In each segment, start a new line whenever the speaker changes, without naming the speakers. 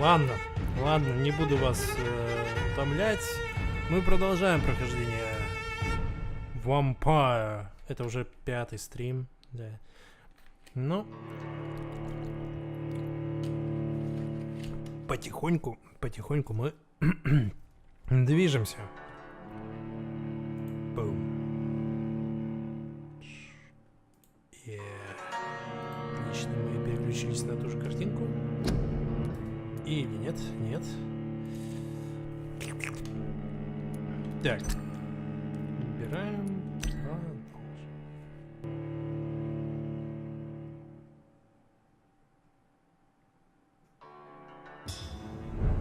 Ладно, ладно, не буду вас утомлять. Мы продолжаем прохождение Vampyr. Это уже 5-й стрим, да. Ну, потихоньку мы движемся. Бум. Отлично, мы переключились на ту же картинку. Или нет? Нет. Так. Убираем.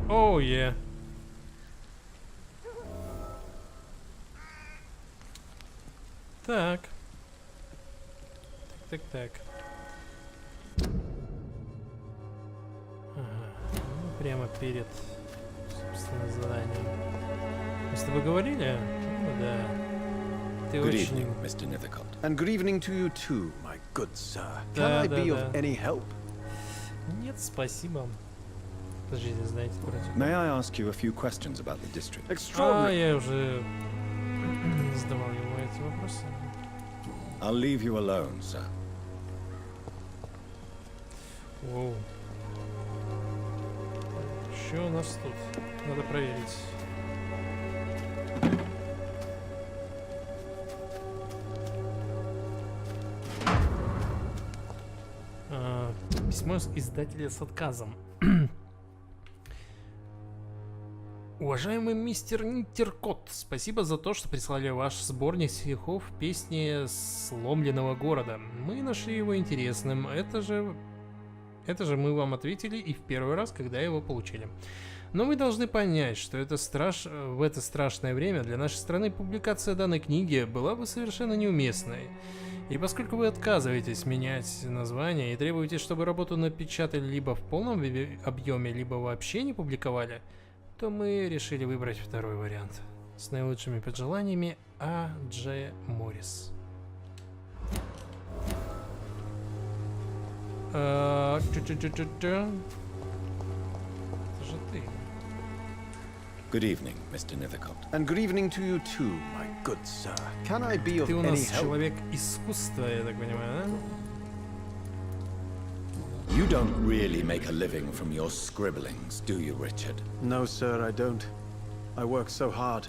Оу, е. Так. Так. Прямо перед, собственно, заданием. Мы с тобой говорили? Ну да. Ты
Good
очень...
evening, Mr. Nethercott.
And good evening to you too, my good sir. Can I be of any help?
Нет, спасибо. Подождите, знаете, против.
May I ask you a few questions about the district?
Extraordinary.
Я уже задавал ему эти вопросы.
I'll leave you alone, sir.
Воу. Что у нас тут? Надо проверить. Письмо издателя с отказом. Уважаемый мистер Ниттеркот, спасибо за то, что прислали ваш сборник стихов песни сломленного города. Мы нашли его интересным. Это же мы вам ответили и в первый раз, когда его получили. Но вы должны понять, что в это страшное время для нашей страны публикация данной книги была бы совершенно неуместной. И поскольку вы отказываетесь менять название и требуете, чтобы работу напечатали либо в полном объеме, либо вообще не публиковали, то мы решили выбрать второй вариант. С наилучшими пожеланиями, А. Дж. Моррис. Это же ты.
Good evening, Mr. Nethercott.
And good evening to you too, my good sir. Can I be of
Ты у
any
нас
help?
человек искусства, я так понимаю, да?
You don't really make a living from your scribblings, do you, Richard?
No, sir, I don't. I work so hard.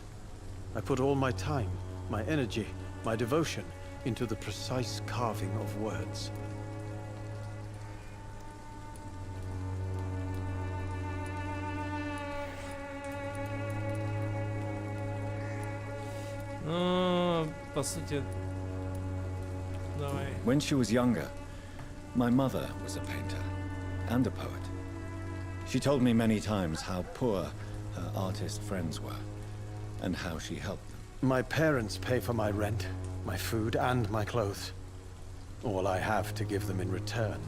I put all my time, my energy, my devotion into the precise carving of words.
По сути, давай.
When she was younger, my mother was a painter and a poet. She told me many times how poor her artist friends were and how she helped them.
My parents pay for my rent, my food, and my clothes. All I have to give them in return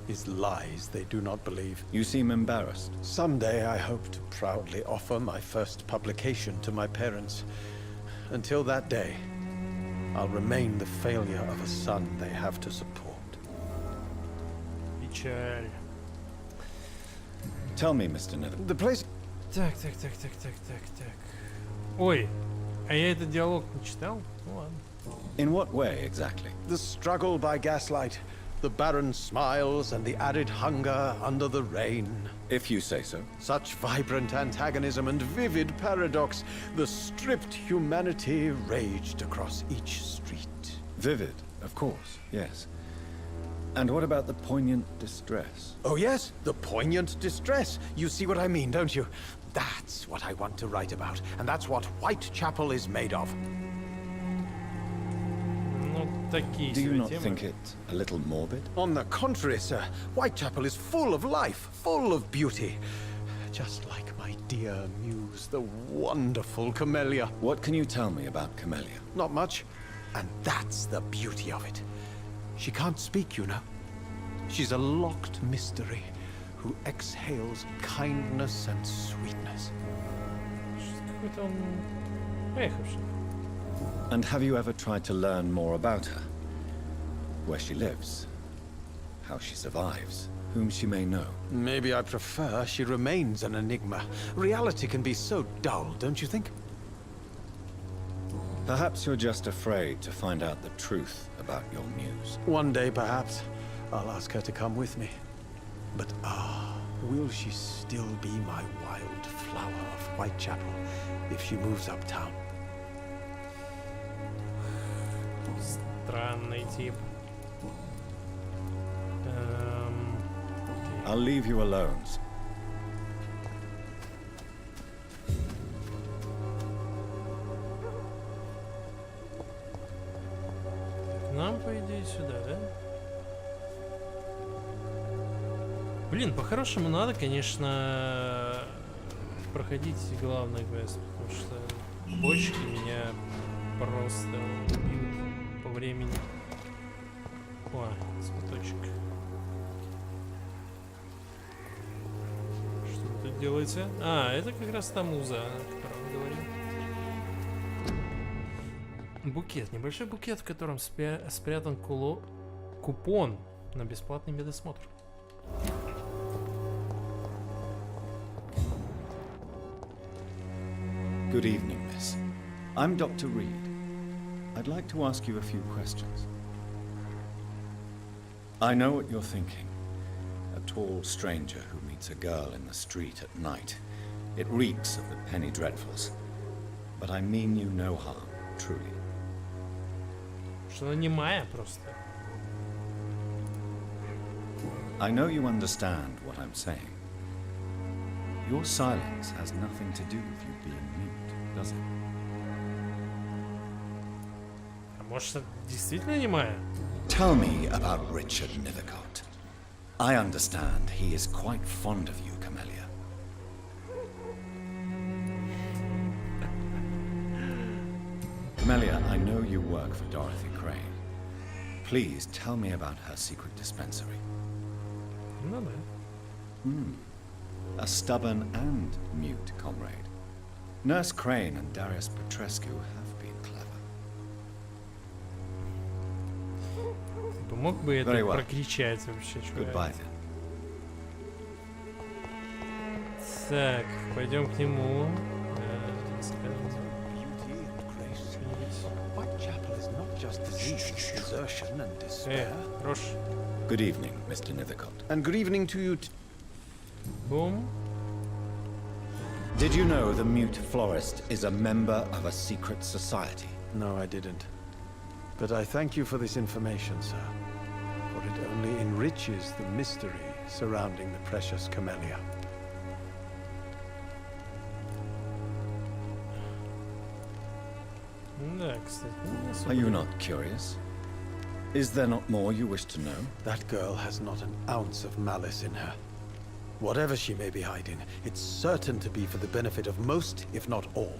is lies they do not believe.
You seem embarrassed.
Someday I hope to proudly offer my first publication to my parents. Until that day, I'll remain the failure of a son they have to support.
Печаль.
Tell me, Mr. Nethercott.
The place...
Так. Ой, а я этот диалог не читал? Ну ладно.
In what way, exactly?
The struggle by gaslight, the barren smiles and the added hunger under the rain.
If you say so.
Such vibrant antagonism and vivid paradox, the stripped humanity raged across each street.
Vivid, of course, yes. And what about the poignant distress?
Oh yes, the poignant distress. You see what I mean, don't you? That's what I want to write about, and that's what Whitechapel is made of.
Ну, такие
Do you
себе
not
темы.
think it a little morbid?
On the contrary, sir, Whitechapel is full of life, full of beauty. Just like my dear muse, the wonderful Camellia.
What can you tell me about Camellia?
Not much, and that's the beauty of it. She can't speak, you know. She's a locked mystery who exhales kindness and sweetness.
Какой-то он поехавший.
And have you ever tried to learn more about her? Where she lives? How she survives? whom she may know.
Maybe I prefer she remains an enigma. Reality can be so dull, don't you think?
Perhaps you're just afraid to find out the truth about your muse.
One day, perhaps, I'll ask her to come with me. But will she still be my wild flower of Whitechapel if she moves uptown?
Странный тип.
I'll leave you alone.
Нам, по идее, сюда, да? Блин, по-хорошему надо, конечно, проходить главный квест, потому что бочки меня просто убьют по времени. О, цветочек. Что вы тут делаете? А, это как раз та муза, о которой мы говорим. Букет. Небольшой букет, в котором спрятан купон на бесплатный медосмотр.
Good evening, miss. I'm Dr. Reed. I'd like to ask you a few questions. I know what you're thinking. A tall stranger who meets a girl in the street at night. It reeks of the penny dreadfuls. But I mean you no harm, truly.
Что она немая просто.
I know you understand what I'm saying. Your silence has nothing to do with you being mute, does it?
А может, это действительно немая?
Tell me about Richard Nethercott. I understand he is quite fond of you, Camellia. Camellia, I know you work for Dorothy Crane. Please tell me about her secret dispensary.
Ну да.
A stubborn and mute comrade. Nurse Crane and Darius Petrescu have been clever.
Ты мог бы это
Very well.
прокричать вообще, чувак?
Goodbye then.
Так, пойдем к нему.
Whitechapel is not just disease, desertion and despair.
Хорош.
Good evening, Mr. Nethercott.
And good evening to you.
Бум.
Did you know the mute florist is a member of a secret society?
No, I didn't. But I thank you for this information, sir. For it only enriches the mystery surrounding the precious camellia.
Да, кстати. не особо.
Are you not curious? Is there not more you wish to know?
That girl has not an ounce of malice in her. Whatever she may be hiding, it's certain to be for the benefit of most, if not all.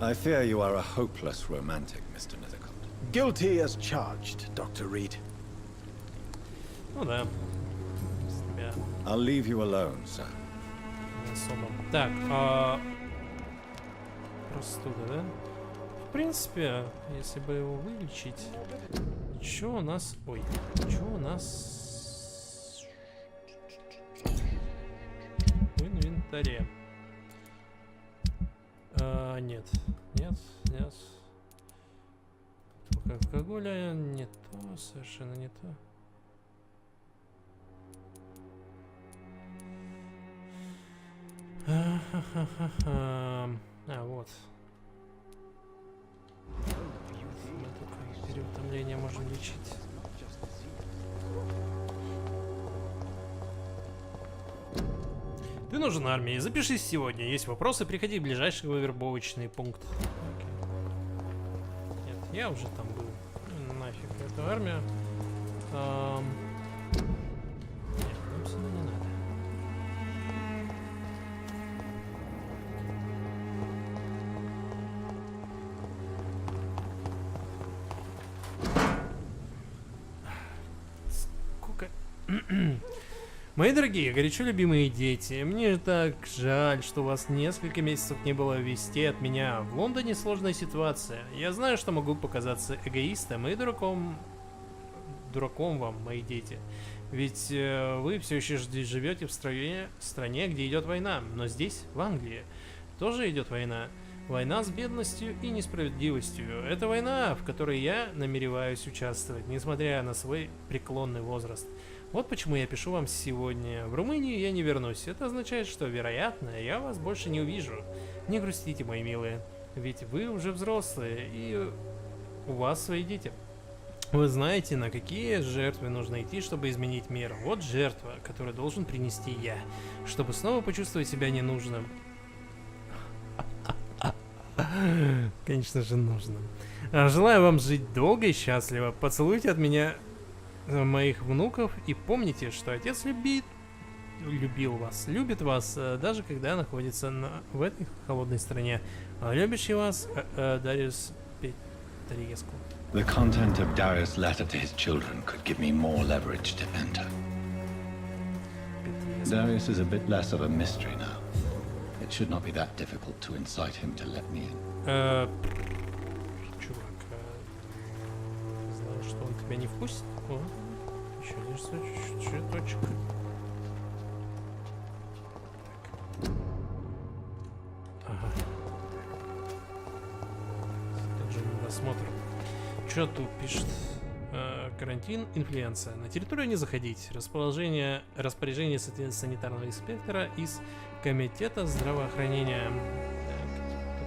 I fear you are a hopeless romantic, Mr. Nethercott.
Guilty as charged, Dr. Reed.
Ну да. С тебя
I'll leave you alone, sir.
не особо. Так, простуда, да? В принципе, если бы его вылечить... Чё у нас... Ой, чё у нас... В инвентаре. Нет. Нет, нет. Только алкоголя не то, совершенно не то. Вот. Мы только переутомление можем лечить. Ты нужен армии. Запишись сегодня. Есть вопросы, приходи в ближайший вербовочный пункт. Окей. Нет, я уже там был. Нафиг эту армию. Нет, нам сюда не надо. Мои дорогие, горячо любимые дети, мне так жаль, что у вас несколько месяцев не было вестей от меня. В Лондоне сложная ситуация. Я знаю, что могу показаться эгоистом и дураком дураком вам, мои дети. Ведь вы все еще живете в стране, где идет война. Но здесь, в Англии, тоже идет война. Война с бедностью и несправедливостью. Это война, в которой я намереваюсь участвовать, несмотря на свой преклонный возраст. Вот почему я пишу вам сегодня. В Румынию я не вернусь. Это означает, что, вероятно, я вас больше не увижу. Не грустите, мои милые. Ведь вы уже взрослые, и у вас свои дети. Вы знаете, на какие жертвы нужно идти, чтобы изменить мир. Вот жертва, которую должен принести я, чтобы снова почувствовать себя ненужным. Конечно же, нужно. Желаю вам жить долго и счастливо. Поцелуйте от меня моих внуков и помните, что отец любил вас, любит вас, даже когда находится в этой холодной стране. Любящий вас, Дариус Петреску.
The content of Darius' letter to his children could give me more leverage to enter. Darius is a bit less of a mystery now. It should not be that difficult to incite him to let me in.
Чувак, ты знаешь, что он тебя не впустит? О, еще лишь цветочек. Ага. Также рассмотр. Что тут пишет? Карантин, инфлюенция. На территорию не заходить. Распоряжение санитарного инспектора из комитета здравоохранения.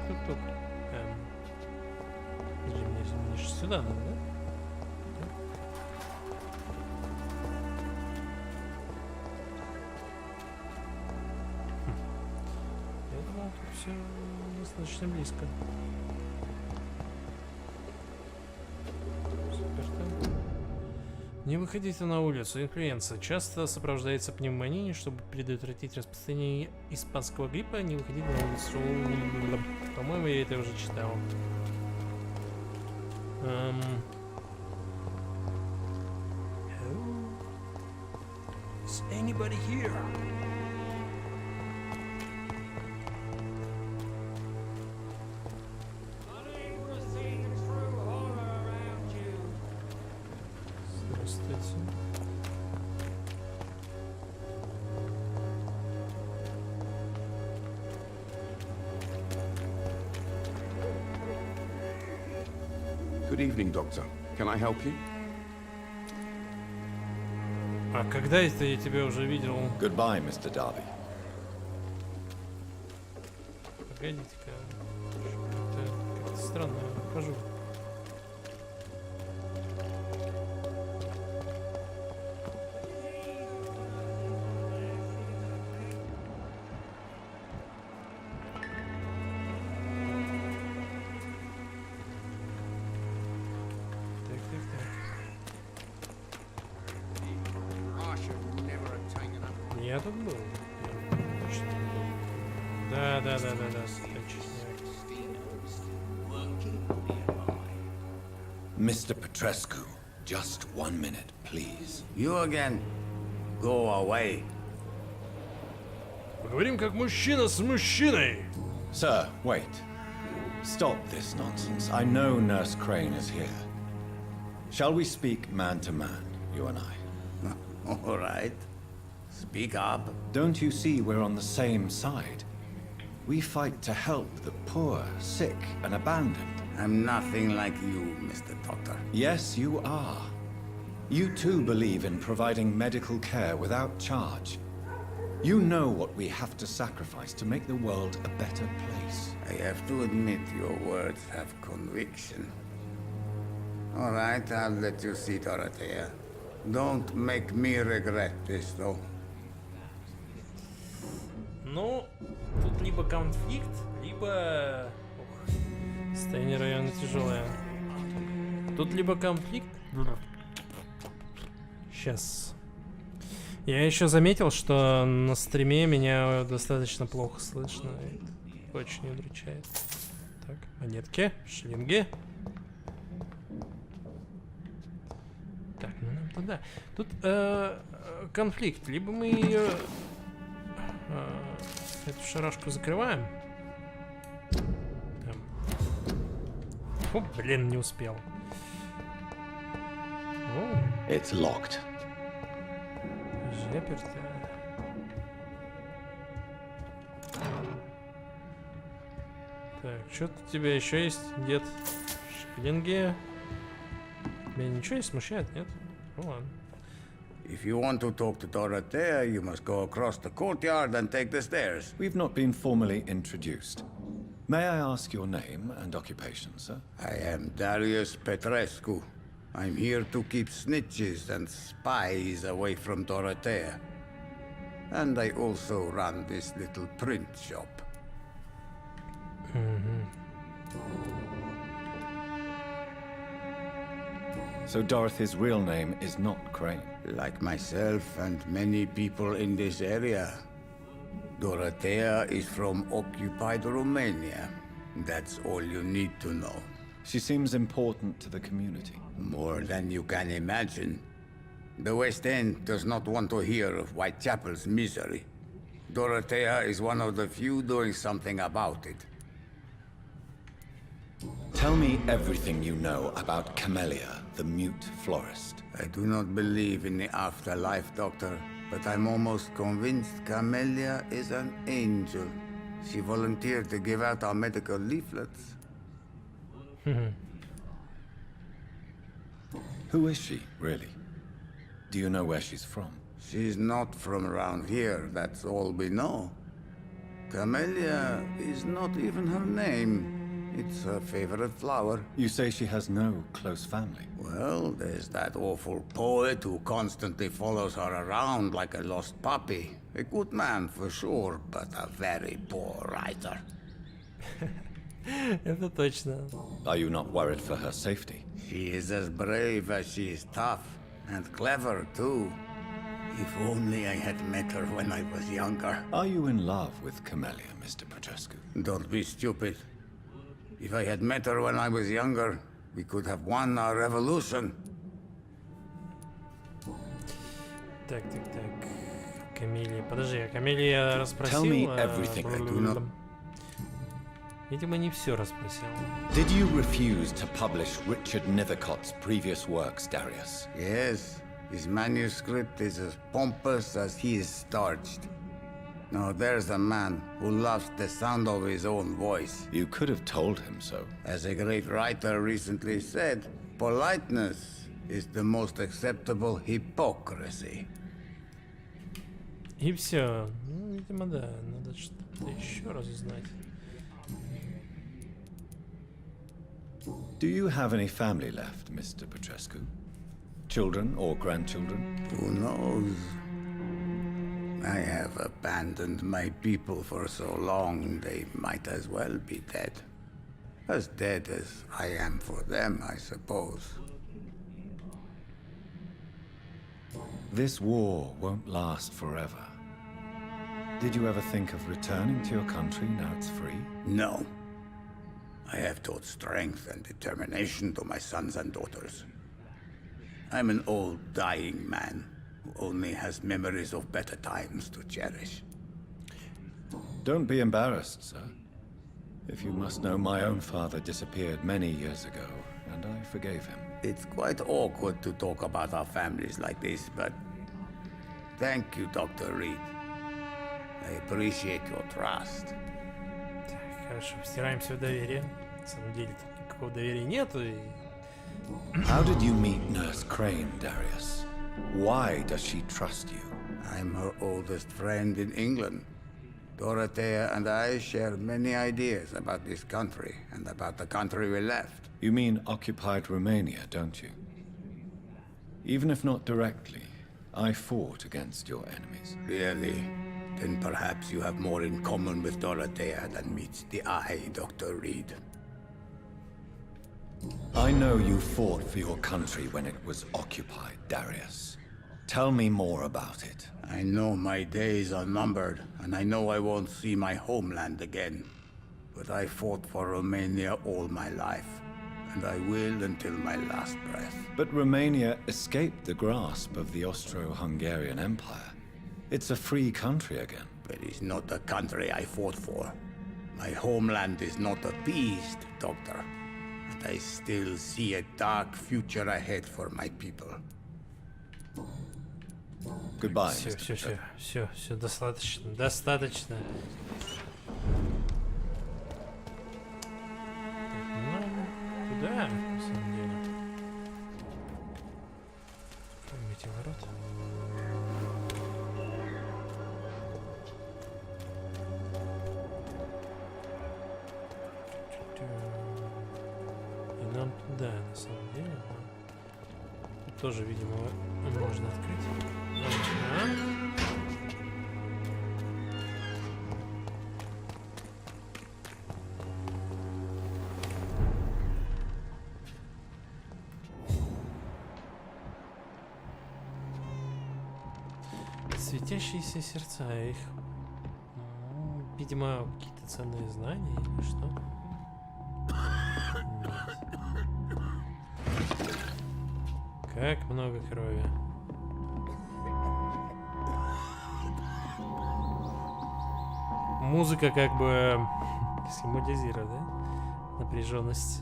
Тук-тук-тук. Мне же сюда надо, да? Я думал, тут все достаточно близко. Не выходите на улицу. Инфлюенса часто сопровождается пневмонией. Чтобы предотвратить распространение испанского гриппа, не выходить на улицу. По-моему, я это уже читал. Is anybody here?
Good evening, Doctor. Can I help you?
А когда это я тебя уже видел?
Goodbye, Mr. Darby.
Погодите-ка. Как-то странно я хожу. Я тут был. Точно был. Да,
Mr. Petrescu, just 1 minute, please.
You again? Go away.
Поговорим как мужчина с мужчиной.
Sir, wait. Stop this nonsense. I know Nurse Crane is here. Shall we speak man to man, you and I?
All right. Speak up.
Don't you see we're on the same side? We fight to help the poor, sick, and abandoned.
I'm nothing like you, Mr. Doctor.
Yes, you are. You too believe in providing medical care without charge. You know what we have to sacrifice to make the world a better place.
I have to admit your words have conviction. All right, I'll let you see, Dorothea. Don't make me regret this, though.
Ну, тут либо конфликт, либо... Ох, состояние района тяжелое. Тут либо конфликт... Сейчас. Я еще заметил, что на стриме меня достаточно плохо слышно. Это очень удручает. Так, монетки, шлинги. Так, ну нам туда. Тут конфликт. Либо мы ее... эту шарашку закрываем. Фу, блин, не успел. О.
It's locked.
Заперто. Так, что-то у тебя еще есть, дед? Шиллинги. Меня ничего не смущает, нет? Ну ладно.
If you want to talk to Dorothea, you must go across the courtyard and take the stairs.
We've not been formally introduced. May I ask your name and occupation, sir?
I am Darius Petrescu. I'm here to keep snitches and spies away from Dorothea. And I also run this little print shop.
So Dorothy's real name is not Crane.
Like myself and many people in this area, Dorothea is from occupied Romania. That's all you need to know.
She seems important to the community.
More than you can imagine. The West End does not want to hear of Whitechapel's misery. Dorothea is one of the few doing something about it.
Tell me everything you know about Camellia, the mute florist.
I do not believe in the afterlife, Doctor, but I'm almost convinced Camellia is an angel. She volunteered to give out our medical leaflets.
Who is she, really? Do you know where she's from?
She's not from around here, that's all we know. Camellia is not even her name. It's her favorite flower.
You say she has no close family.
Well, there's that awful poet who constantly follows her around like a lost puppy. A good man for sure, but a very poor writer.
Это точно.
Are you not worried for her safety?
She is as brave as she is tough, and clever too. If only I had met her when I was younger.
Are you in love with Camellia, Mr. Petrescu?
Don't be stupid. If I had met her when I was younger, we could have won our revolution.
Так. Камелия. Подожди, а Камелия расспросила?
Tell me everything I do
not.
Видимо, не все расспросил.
Did you refuse to publish Richard Nethercott's previous works, Darius?
Yes, his manuscript is as pompous as he is starched. Now there's a man who loves the sound of his own voice.
You could have told him so.
As a great writer recently said, politeness is the most acceptable hypocrisy.
И все. Ну, видимо, да. Надо что-то еще разузнать.
Do you have any family left, Mr. Petrescu? Children or grandchildren?
Who knows? I have abandoned my people for so long, they might as well be dead. As dead as I am for them, I suppose.
This war won't last forever. Did you ever think of returning to your country now it's free?
No. I have taught strength and determination to my sons and daughters. I'm an old, dying man who only has memories of better times to cherish.
Don't be embarrassed, sir. If you must know, my own father disappeared many years ago, and I forgave him.
It's quite awkward to talk about our families like this, but thank you, Dr. Reed. I appreciate your trust.
Так, хорошо, втираемся в доверие. На самом деле тут никакого доверия нету. И...
How did you meet Nurse Crane, Darius? Why does she trust you?
I'm her oldest friend in England. Dorothea and I share many ideas about this country and about the country we left.
You mean occupied Romania, don't you? Even if not directly, I fought against your enemies.
Really? Then perhaps you have more in common with Dorothea than meets the eye, Dr. Reed.
I know you fought for your country when it was occupied, Darius. Tell me more about it.
I know my days are numbered, and I know I won't see my homeland again. But I fought for Romania all my life, and I will until my last breath.
But Romania escaped the grasp of the Austro-Hungarian Empire. It's a free country again.
But it's not the country I fought for. My homeland is not appeased, Doctor. And I still see a dark future ahead for my people.
Goodbye.
Все,
Mr.
все,
Bishop.
все, достаточно, достаточно. Так, ну, куда, на самом деле? Откроем эти ворота. И нам туда, на самом деле. Тут тоже, видимо, можно открыть. Ага. Светящиеся сердца, их, видимо, какие-то ценные знания или что? Нет. Как много крови. Музыка как бы символизирует, да? Напряженность.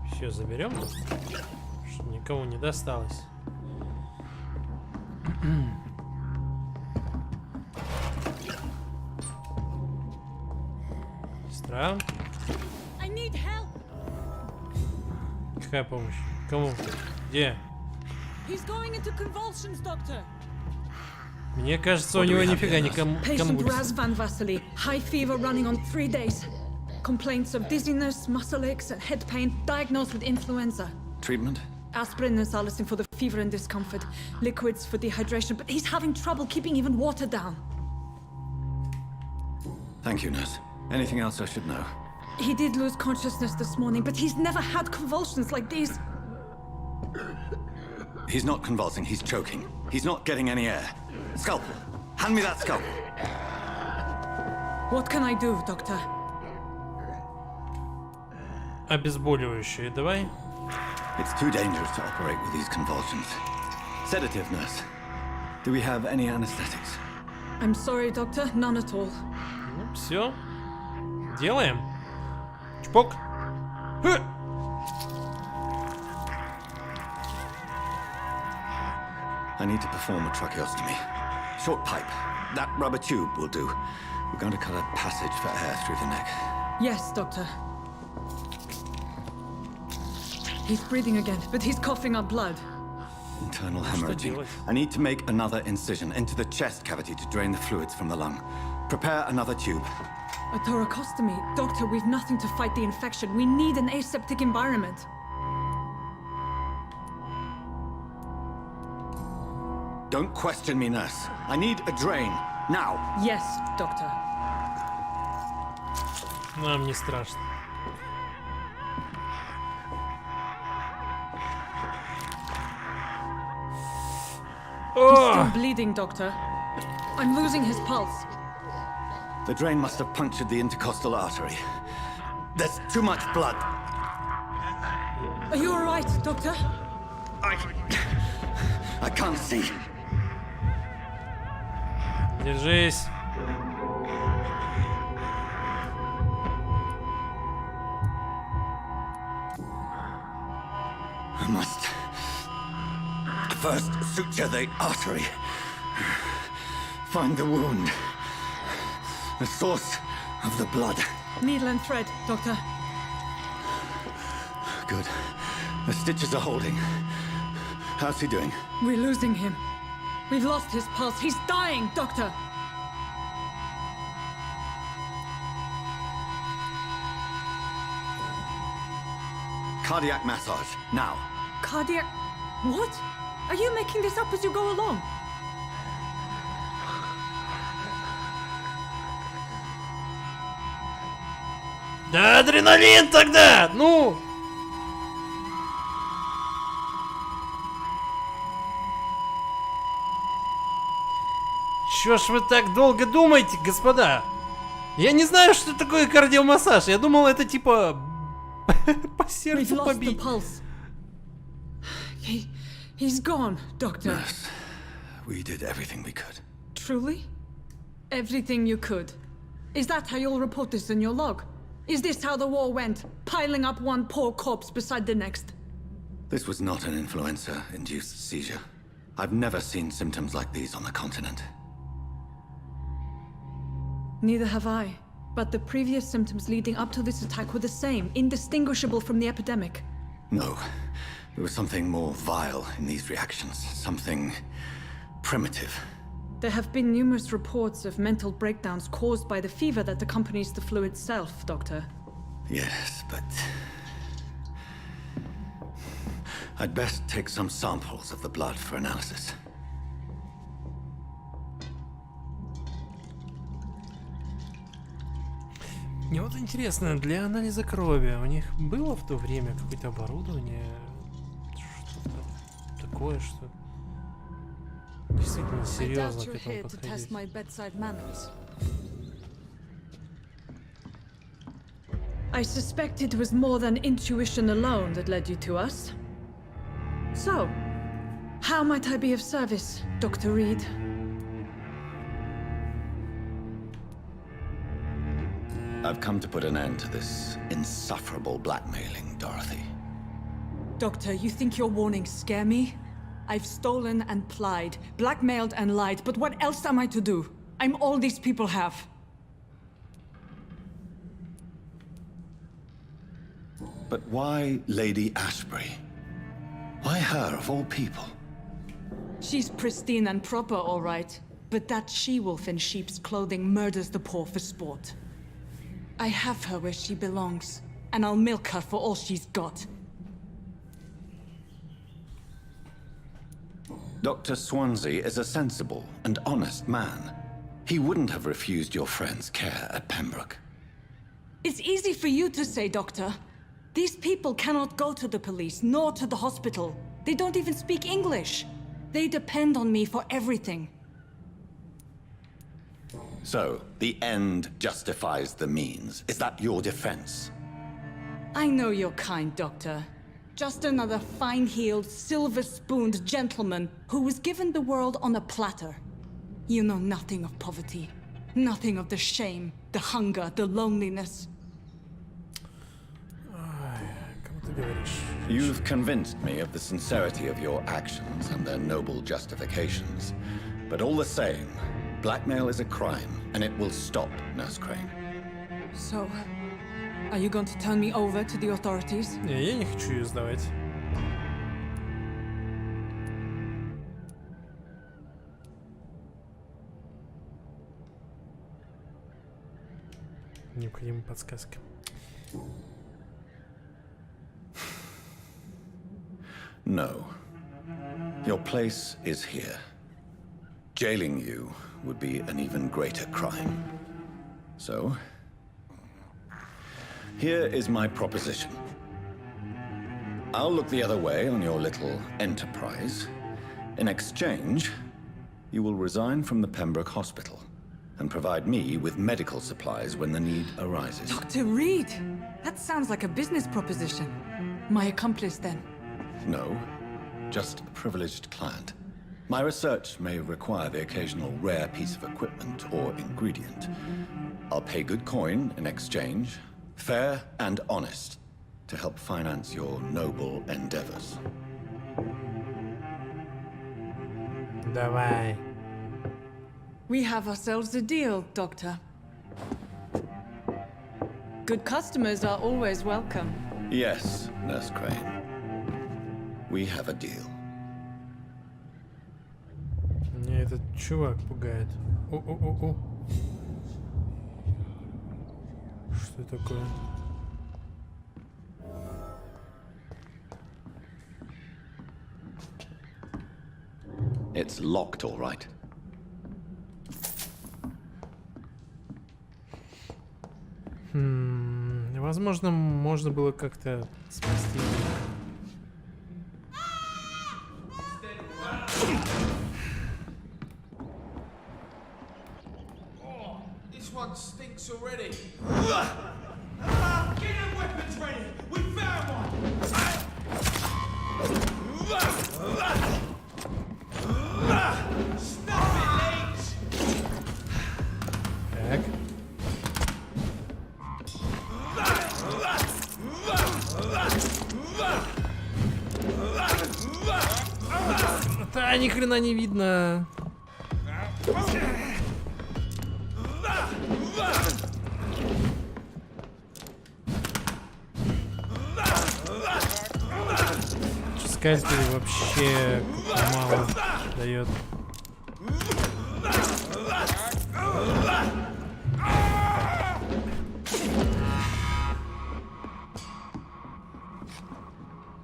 Все, заберем, чтобы никому не досталось. Сестра. Какая помощь? Кому? Где? Мне кажется, у него нифига никому.
Patient Razvan Vasily, high fever running on 3 days. Complaints of dizziness, muscle aches, and head pain, diagnosed with influenza.
Treatment?
Aspirin and salicin for the fever and discomfort, liquids for dehydration, but he's having trouble keeping even water down.
Thank you, nurse. Anything else I should know?
He did lose consciousness this morning, but he's never had convulsions like these.
He's not convulsing, he's choking. He's not getting any air. Scalpel! Hand me that scalpel!
What can I do, Doctor?
Обезболивающее, давай.
It's too dangerous to operate with these convulsions. Sedative, nurse. Do we have any anesthetics?
I'm sorry, Doctor, none at all.
Ну, все. Делаем. Чпок. Хы!
I need to perform a tracheostomy. Short pipe. That rubber tube will do. We're going to cut a passage for air through the neck.
Yes, Doctor. He's breathing again, but he's coughing up blood.
Internal hemorrhaging. I need to make another incision into the chest cavity to drain the fluids from the lung. Prepare another tube.
A thoracostomy. Doctor, we've nothing to fight the infection. We need an aseptic environment.
Don't question me, nurse. I need a drain. Now.
Yes, Doctor.
Нам не страшно.
He's still bleeding, Doctor. I'm losing his pulse.
The drain must have punctured the intercostal artery. There's too much blood.
Are you all right, Doctor?
I can't see.
Держись.
I must first suture the artery. Find the wound. The source of the blood.
Needle and thread, Doctor.
Good. The stitches are holding. How's he doing?
We're losing him. We've lost his pulse. He's dying, Doctor.
Cardiac massage, now.
Cardiac... What? Are you making this up as you go along?
Да адреналин тогда! Ну! Чё ж вы так долго думаете, господа? Я не знаю, что такое кардиомассаж. Я думал, это типа по
We've
сердцу
lost the
побить.
pulse. He's gone, Doctor.
Nurse, we did everything we could.
Truly? Everything you could. Is that how you'll report this in your log? Is this how the war went? Piling up one poor corpse beside the next?
This was not an influenza-induced seizure. I've never seen symptoms like these on the continent.
Neither have I. But the previous symptoms leading up to this attack were the same, indistinguishable from the epidemic.
No. There was something more vile in these reactions. Something primitive.
There have been numerous reports of mental breakdowns caused by the fever that accompanies the flu itself, Doctor.
Yes, but... I'd best take some samples of the blood for analysis.
Мне вот интересно, для анализа крови у них было в то время какое-то оборудование, что-то такое, что действительно серьезно к этому подходить?
I suspect it was more than intuition alone that led you to us. So, how might I be of service, Dr. Reed?
I've come to put an end to this insufferable blackmailing, Dorothy.
Doctor, you think your warnings scare me? I've stolen and plied, blackmailed and lied, but what else am I to do? I'm all these people have.
But why Lady Ashbury? Why her, of all people?
She's pristine and proper, all right. But that she-wolf in sheep's clothing murders the poor for sport. I have her where she belongs, and I'll milk her for all she's got.
Dr. Swansea is a sensible and honest man. He wouldn't have refused your friend's care at Pembroke.
It's easy for you to say, Doctor. These people cannot go to the police, nor to the hospital. They don't even speak English. They depend on me for everything.
So, the end justifies the means. Is that your defense?
I know you're kind, Doctor. Just another fine-heeled, silver-spooned gentleman who was given the world on a platter. You know nothing of poverty. Nothing of the shame, the hunger, the loneliness.
Кому ты говоришь?
You've convinced me of the sincerity of your actions and their noble justifications. But all the same, blackmail is a crime, and it will stop, Nurse Crane.
So, are you going to turn me over to the authorities?
Не, я не хочу ее сдавать. Необходима подсказка.
No. Your place is here. Jailing you would be an even greater crime. So, here is my proposition. I'll look the other way on your little enterprise. In exchange, you will resign from the Pembroke Hospital and provide me with medical supplies when the need arises.
Dr. Reed! That sounds like a business proposition. My accomplice, then.
No, just a privileged client. My research may require the occasional rare piece of equipment or ingredient. I'll pay good coin in exchange, fair and honest, to help finance your noble endeavors.
Давай.
We have ourselves a deal, Doctor. Good customers are always welcome.
Yes, Nurse Crane. We have a deal.
Меня этот чувак пугает. О-о-о-о. Что такое?
It's locked, all right.
Возможно, можно было как-то спасти. Так. Да, ни хрена не видно. Скальпель вообще мало дает.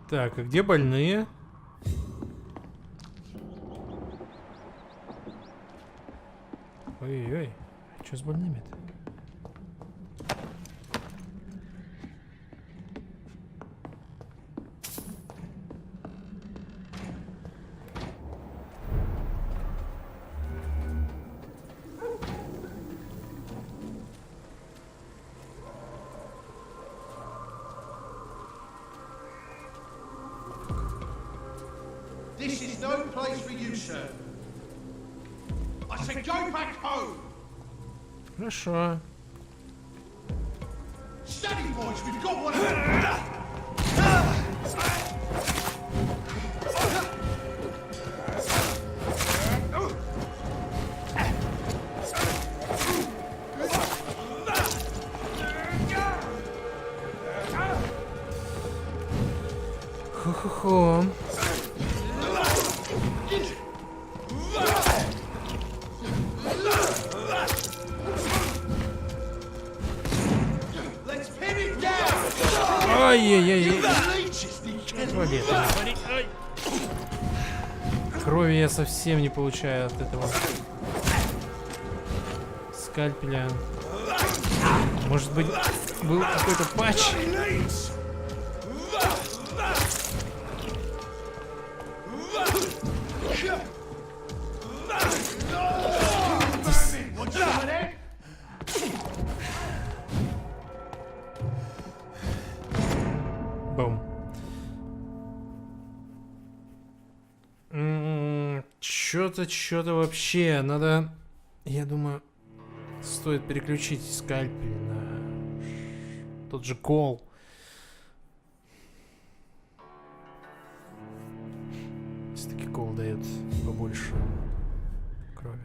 Так, а где больные? Ой-ой-ой, что с больными-то?
This is no place for you, sir. I said go back home.
Хорошо.
Steady, boys, we've got one of them.
Хо-хо-хо. Ай-яй-яй-яй. Крови я совсем не получаю от этого скальпеля. Может быть, был какой-то патч? Бум. Чё-то вообще надо, я думаю, стоит переключить скальпель на тот же кол. Все-таки кол дает побольше крови.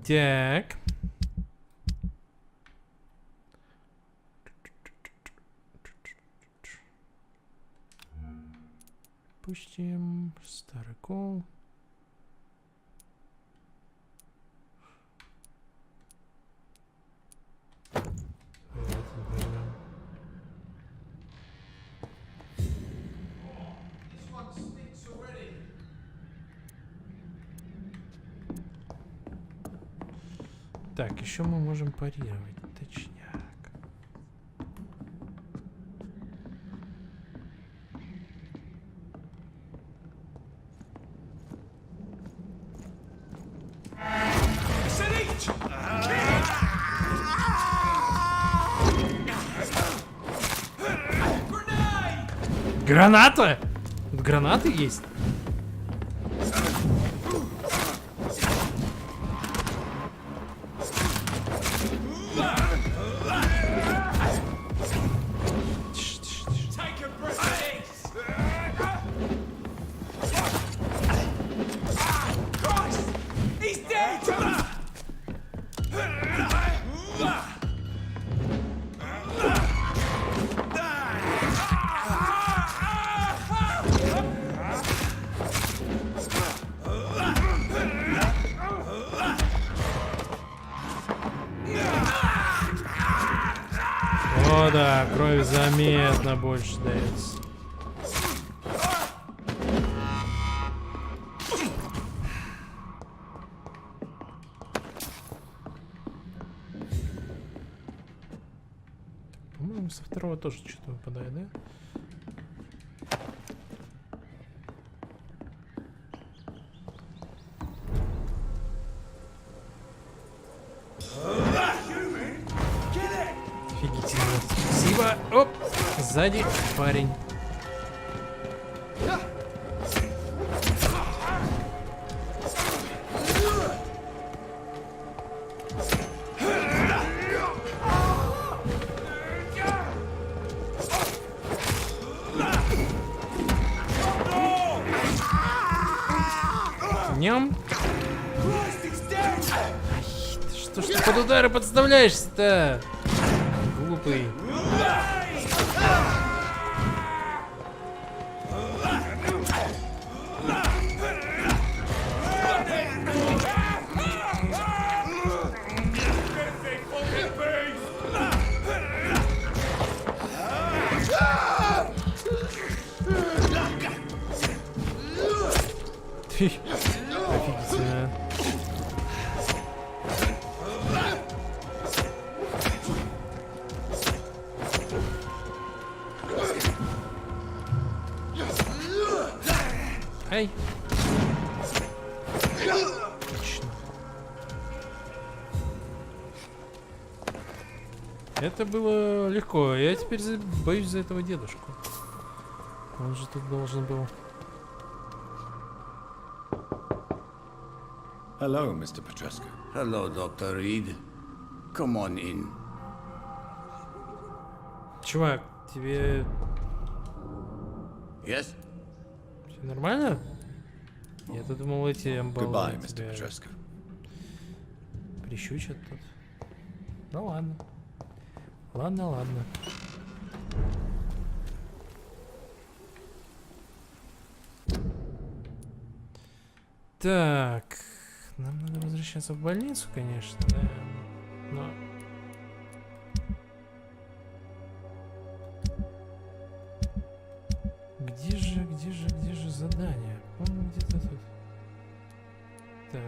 Так. Пустим старый кол. Так, еще мы можем парировать, точняк. Граната? Тут гранаты есть? О, да, крови заметно больше дается. По-моему, со второго тоже что-то выпадает, да? Офигительно. Спасибо. Оп! Сзади парень. Ням. Что ж ты под удары подставляешься-то? Глупый. Офигительно. Ай. Отлично. Это было легко. Я теперь боюсь за этого дедушку. Он же тут должен был.
Hello, Mr. Petrescu.
Hello, Dr. Reed. Come on in.
Чувак, тебе
Yes?
все нормально? Я-то думал, эти
Goodbye,
амбалы
Mr.
тебя
Petrescu.
прищучат тут. Ну ладно. Ладно, ладно. Так, нам надо возвращаться в больницу, конечно, да. Но... Где же задание? По-моему, где-то тут. Так.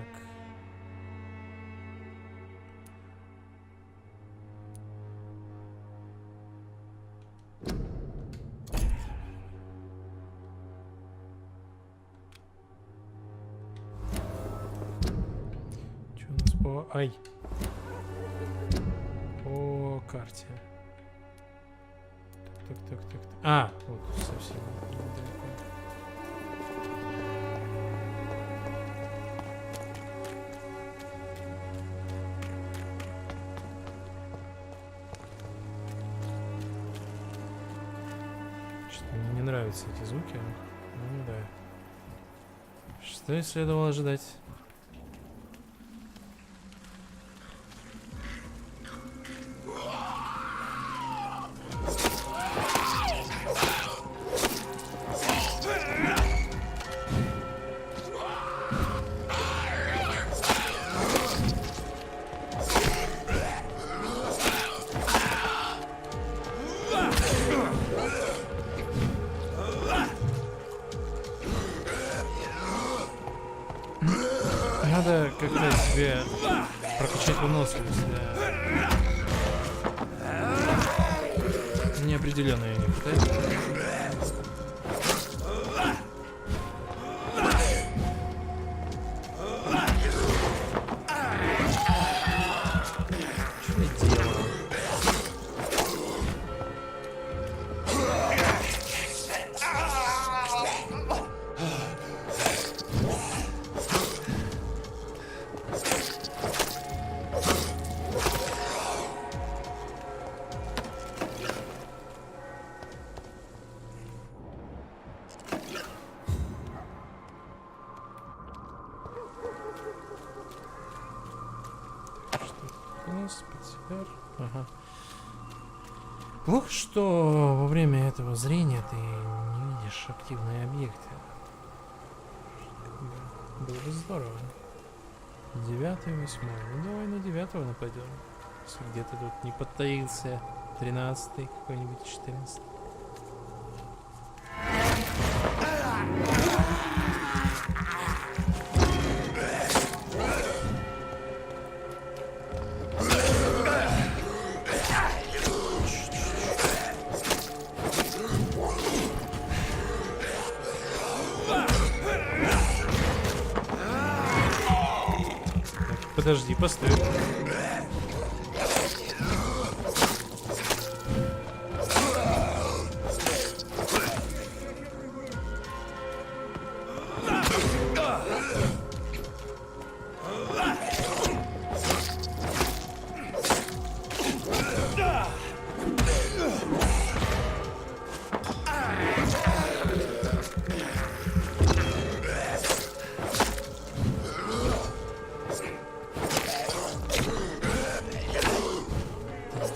Что у нас по... Ай. По карте. Так. А, вот совсем недалеко. Что-то мне не нравятся эти звуки. Ну да. Что и следовало ожидать. Надо как-то себе прокачать выносливость, да. Неопределенно я не пытаюсь. Что я делаю? У нас специфер. Ага. Плохо, что во время этого зрения ты не видишь активные объекты. Было бы здорово. 9-й, 8-й. Ну давай на 9-го нападем. Если где-то тут не подтаился 13-й, какой-нибудь 14-й. Подожди, постой.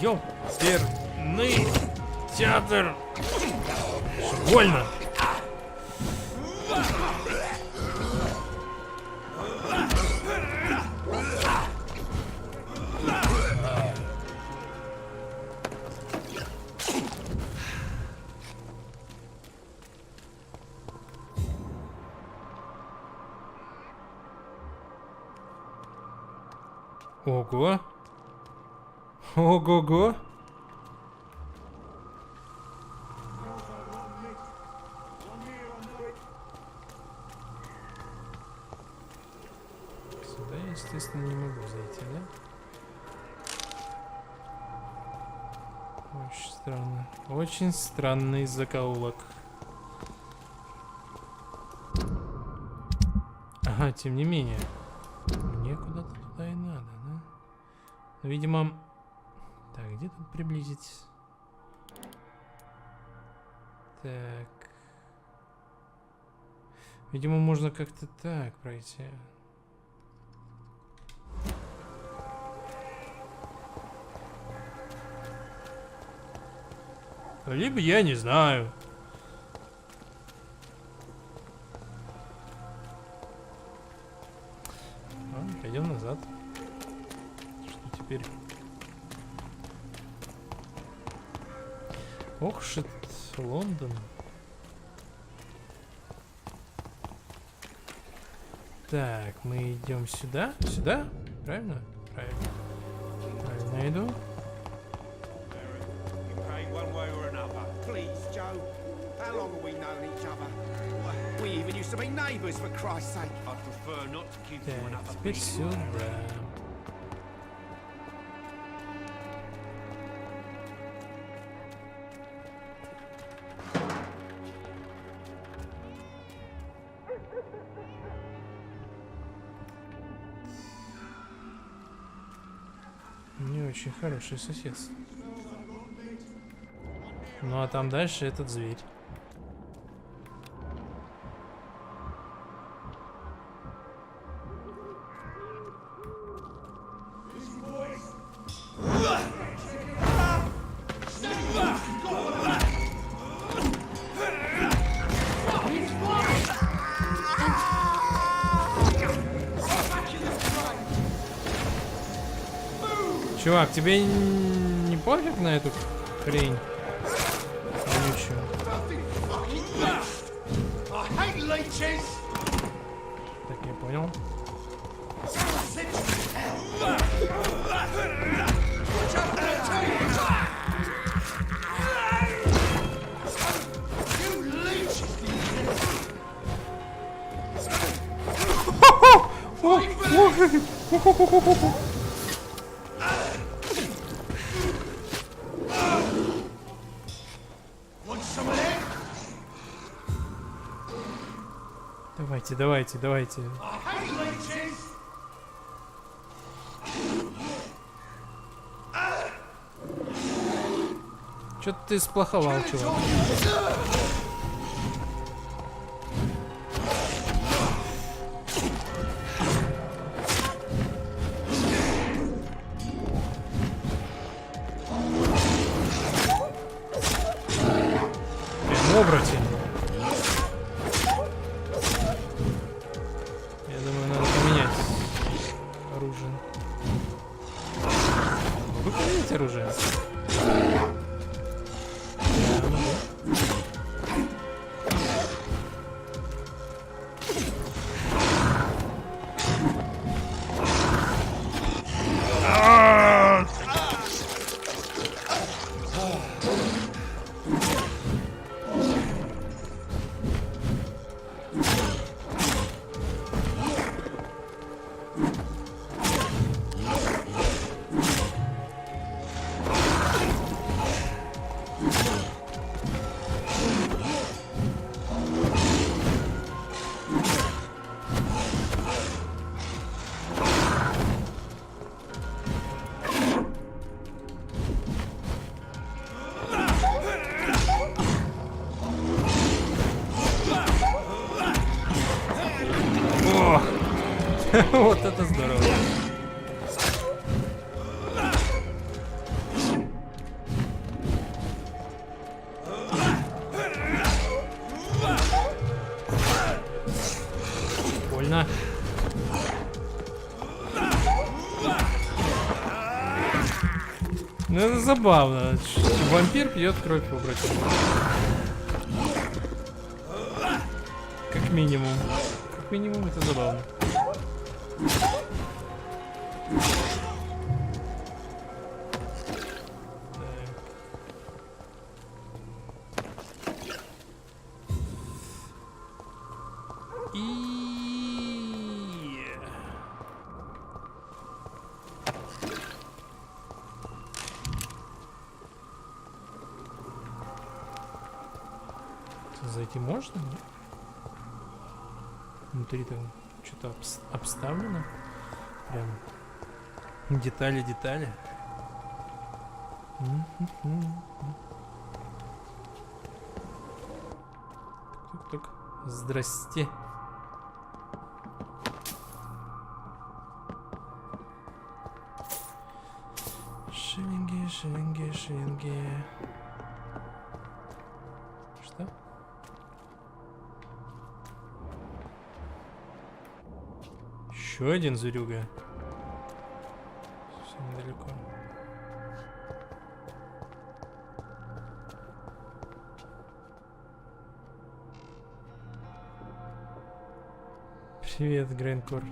Ёперный театр. Больно. Ого. Ого-го. Сюда я, естественно, не могу зайти, да? Очень странно. Очень странный закоулок. Ага, тем не менее. Мне куда-то туда и надо, да? Но, видимо... Так, где тут приблизить? Так. Видимо, можно как-то так пройти. Либо я не знаю. Пойдем назад. Что теперь? Ох, шит, Лондон. Так, мы идем сюда. Сюда? Правильно? Правильно. Правильно иду. Так, теперь сюда. Не очень хороший сосед. Ну а там дальше этот зверь. Чувак, тебе не пофиг на эту хрень? Вонючую. Так, я понял. Давайте, давайте, давайте. Чё-то ты сплоховал, чувак. Оборотень. Я думаю, надо поменять оружие. Могу поменять оружие? Вот это здорово. Ну это забавно. Вампир пьет кровь оборотня. Как минимум. Как минимум это забавно. Зайти можно? Нет? Внутри там что-то обставлено. Прям детали. Тук-тук. Здрасте. Шиллинги. Что? Еще один зверюга. Совсем недалеко. Привет, Грейнкор.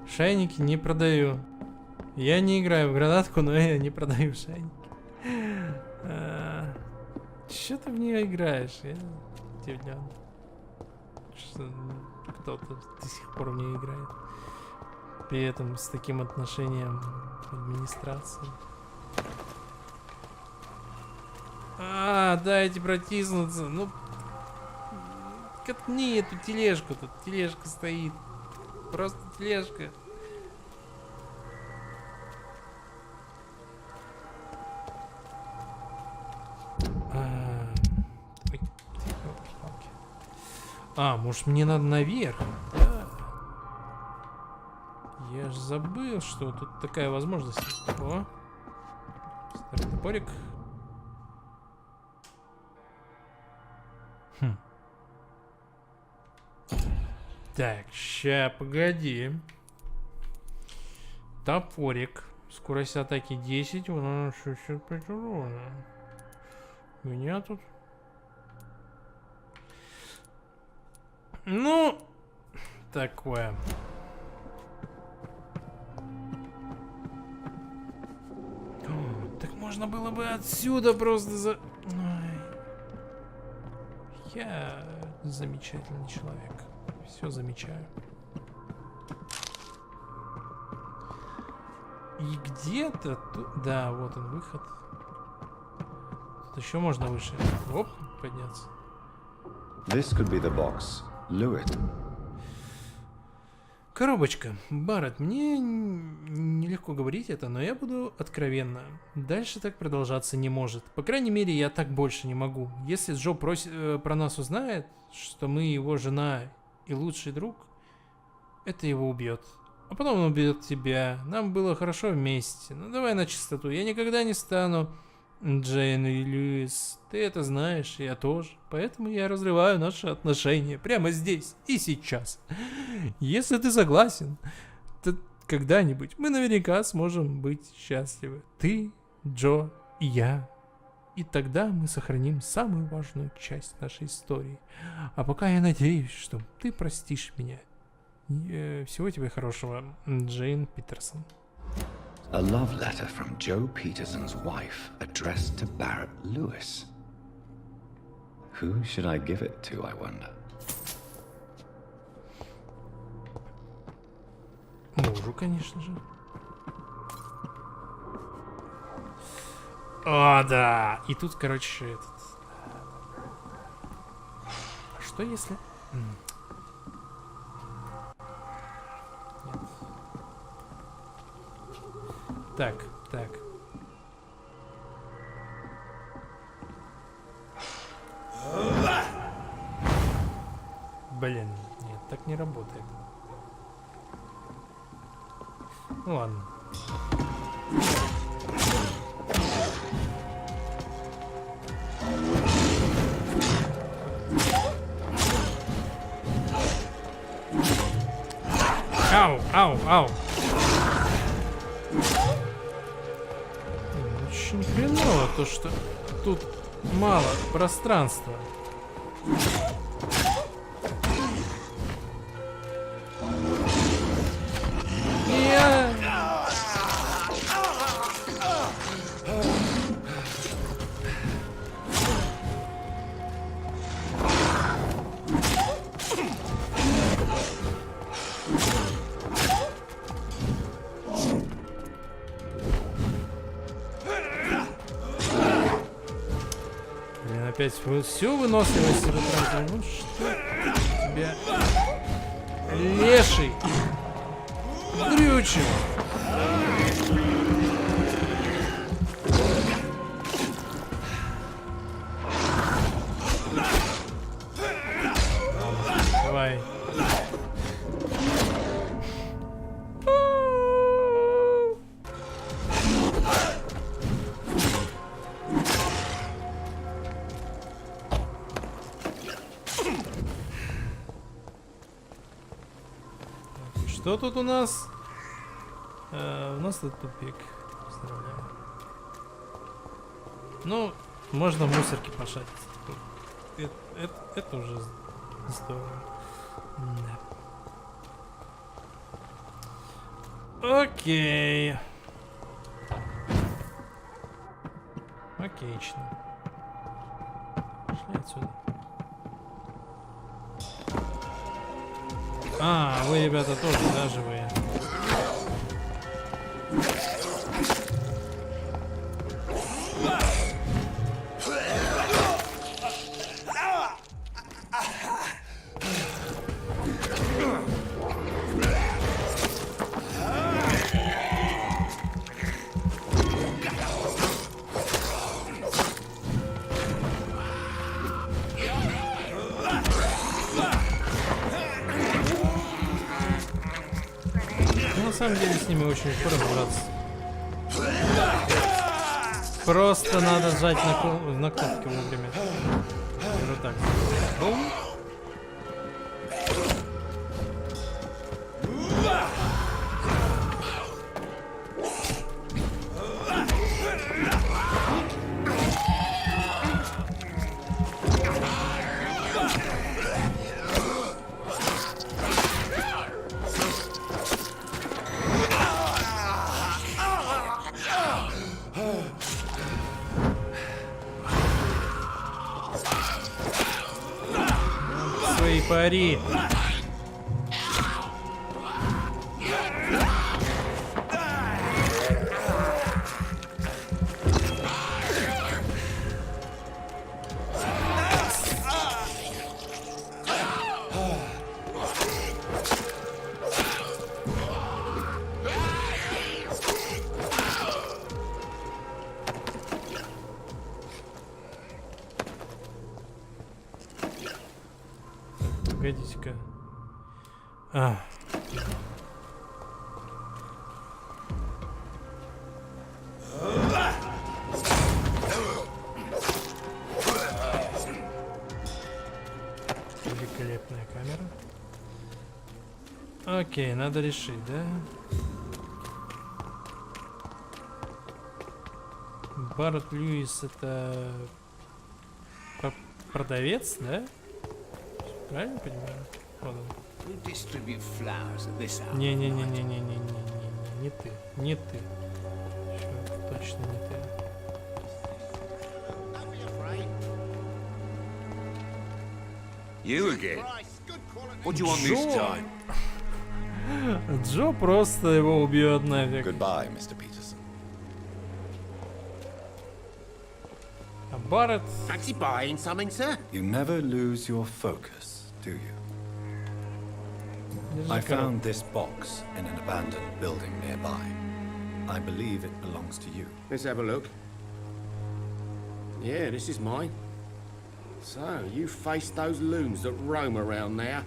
Шайники не продаю. Я не играю в гранатку, но я не продаю шайники. Че ты в нее играешь? Я удивлен. Что кто-то до сих пор в нее играет. При этом с таким отношением администрации. Дайте протиснуться. Ну, катни эту тележку. Тут тележка стоит. Просто тележка. Может мне надо наверх? Да. Я же забыл, что тут такая возможность есть. О, старый топорик. Так, ща, погоди. Топорик. Скорость атаки 10. Он 65 урона. Меня тут... Ну, такое. Так можно было бы отсюда просто за... Ой. Я замечательный человек. Все замечаю. И где-то тут... Да, вот он, выход. Тут еще можно выше. Оп, подняться.
This could be the box. Lewis.
Коробочка. Барретт, мне нелегко говорить это, но я буду откровенна. Дальше так продолжаться не может. По крайней мере, я так больше не могу. Если Джо про нас узнает, что мы его жена и лучший друг, это его убьет. А потом он убьет тебя. Нам было хорошо вместе. Ну давай на чистоту. Я никогда не стану Джейн и Льюис. Ты это знаешь, я тоже. Поэтому я разрываю наши отношения прямо здесь и сейчас. Если ты согласен, то когда-нибудь мы наверняка сможем быть счастливы. Ты, Джо и я. И тогда мы сохраним самую важную часть нашей истории. А пока я надеюсь, что ты простишь меня. Всего тебе хорошего, Джейн Питерсон.
A love letter from Joe Peterson's wife addressed to Barrett Lewis. Who should I give it to, I wonder?
Мужу, конечно же. О, да! И тут, короче, этот... А что если... Нет. Так. Блин, нет, так не работает. Ну ладно. Ау. очень хреново, то что тут мало пространства. Опять всю выносливость себе тратил. Ну что тебя? Леший! Дрючий! Давай. Что тут у нас? У нас тут тупик. Поздравляю. Ну, можно в мусорке пошатиться. Это уже здорово. Да. Окей. Окейчно. Пошли отсюда. А, вы, ребята, тоже, да, живые? На самом деле с ними очень легко разбираться. Просто надо сжать на кнопки вовремя. Вот так. Свои пари. Погодите-ка. Великолепная камера. Окей, надо решить, да? Барретт Льюис это продавец, да? Правильно понимаю? Вот он. Не ты, не ты. Чё, точно не ты.
You again? What do you want this time?
Джо просто его убьет нафиг.
Goodbye, Mr. Peterson.
А Барретт...
Fancy buying something, sir?
You never lose your focus, do you? I found this box in an abandoned building nearby. I believe it belongs to you.
Let's have a look. Yeah, this is mine. So, you faced those loons that roam around there.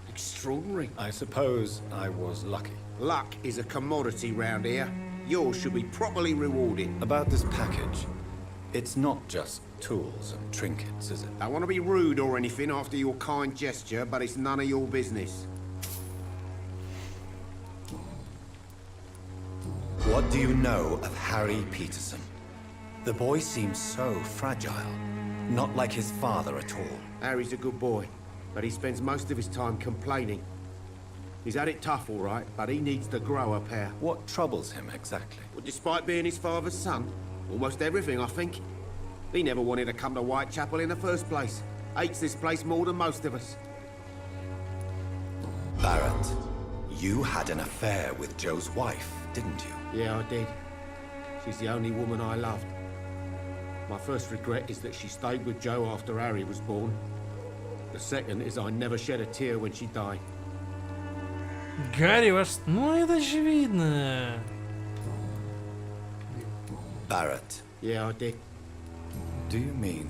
Extraordinary.
I suppose I was lucky.
Luck is a commodity round here. Yours should be properly rewarded.
About this package, it's not just tools and trinkets, is it?
I want to be rude or anything after your kind gesture, but it's none of your business.
What do you know of Harry Peterson?
The boy seems so fragile. Not like his father at all.
Harry's a good boy, but he spends most of his time complaining. He's had it tough, all right, but he needs to grow a pair.
What troubles him exactly?
Well, despite being his father's son, almost everything, I think. He never wanted to come to Whitechapel in the first place. Hates this place more than most of us.
Barrett, you had an affair with Joe's wife, didn't you?
Yeah, I did. She's the only woman I loved. My first regret is that she stayed with Joe after Harry was born. The second is I never shed a tear when she died.
Гарри ваш... Ну, это очевидно.
Barrett,
Yeah, I did.
do you mean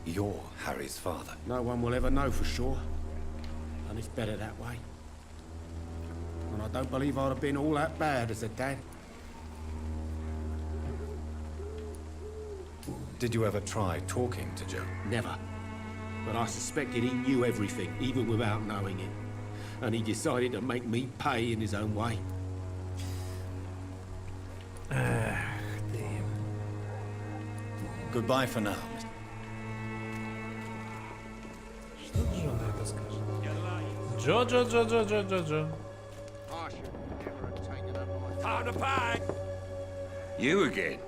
you're Harry's father?
No one will ever know for sure. And it's better that way. And I don't believe I'd have been all that bad as a dad.
Did you ever try talking to Joe?
Never. But I suspected he knew everything, even without knowing it. And he decided to make me pay in his own way.
Goodbye for now.
Что Джо на это скажет? Джо.
You again?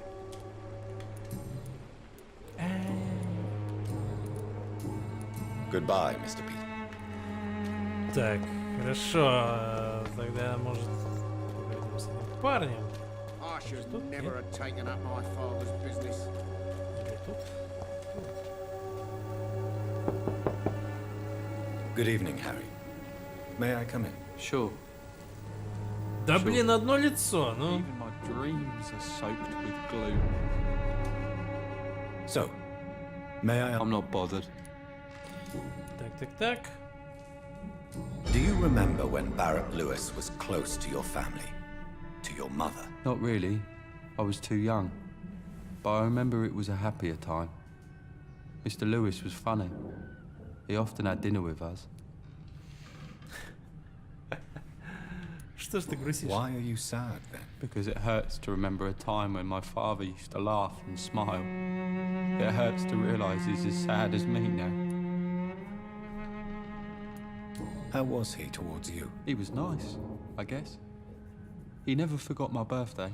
Goodbye, Mr. Pete.
Так, хорошо. Тогда, может, поговорим с этим парнем.
I should never have taken up my father's business.
Или тут?
Good evening, Harry. May I come in?
Sure.
Да блин, одно лицо, ну.
Even my dreams are soaked with glue.
So, may I...
I'm not bothered.
Так.
Do you remember when Barrett Lewis was close to your family? To your mother?
Not really. I was too young. But I remember it was a happier time. Mr. Lewis was funny. He often had dinner with us.
Что ж ты грустишь?
Why are you sad then?
Because it hurts to remember a time when my father used to laugh and smile. It hurts to realize he's as sad as me now.
How was he towards you?
He was nice, I guess. He never forgot my birthday.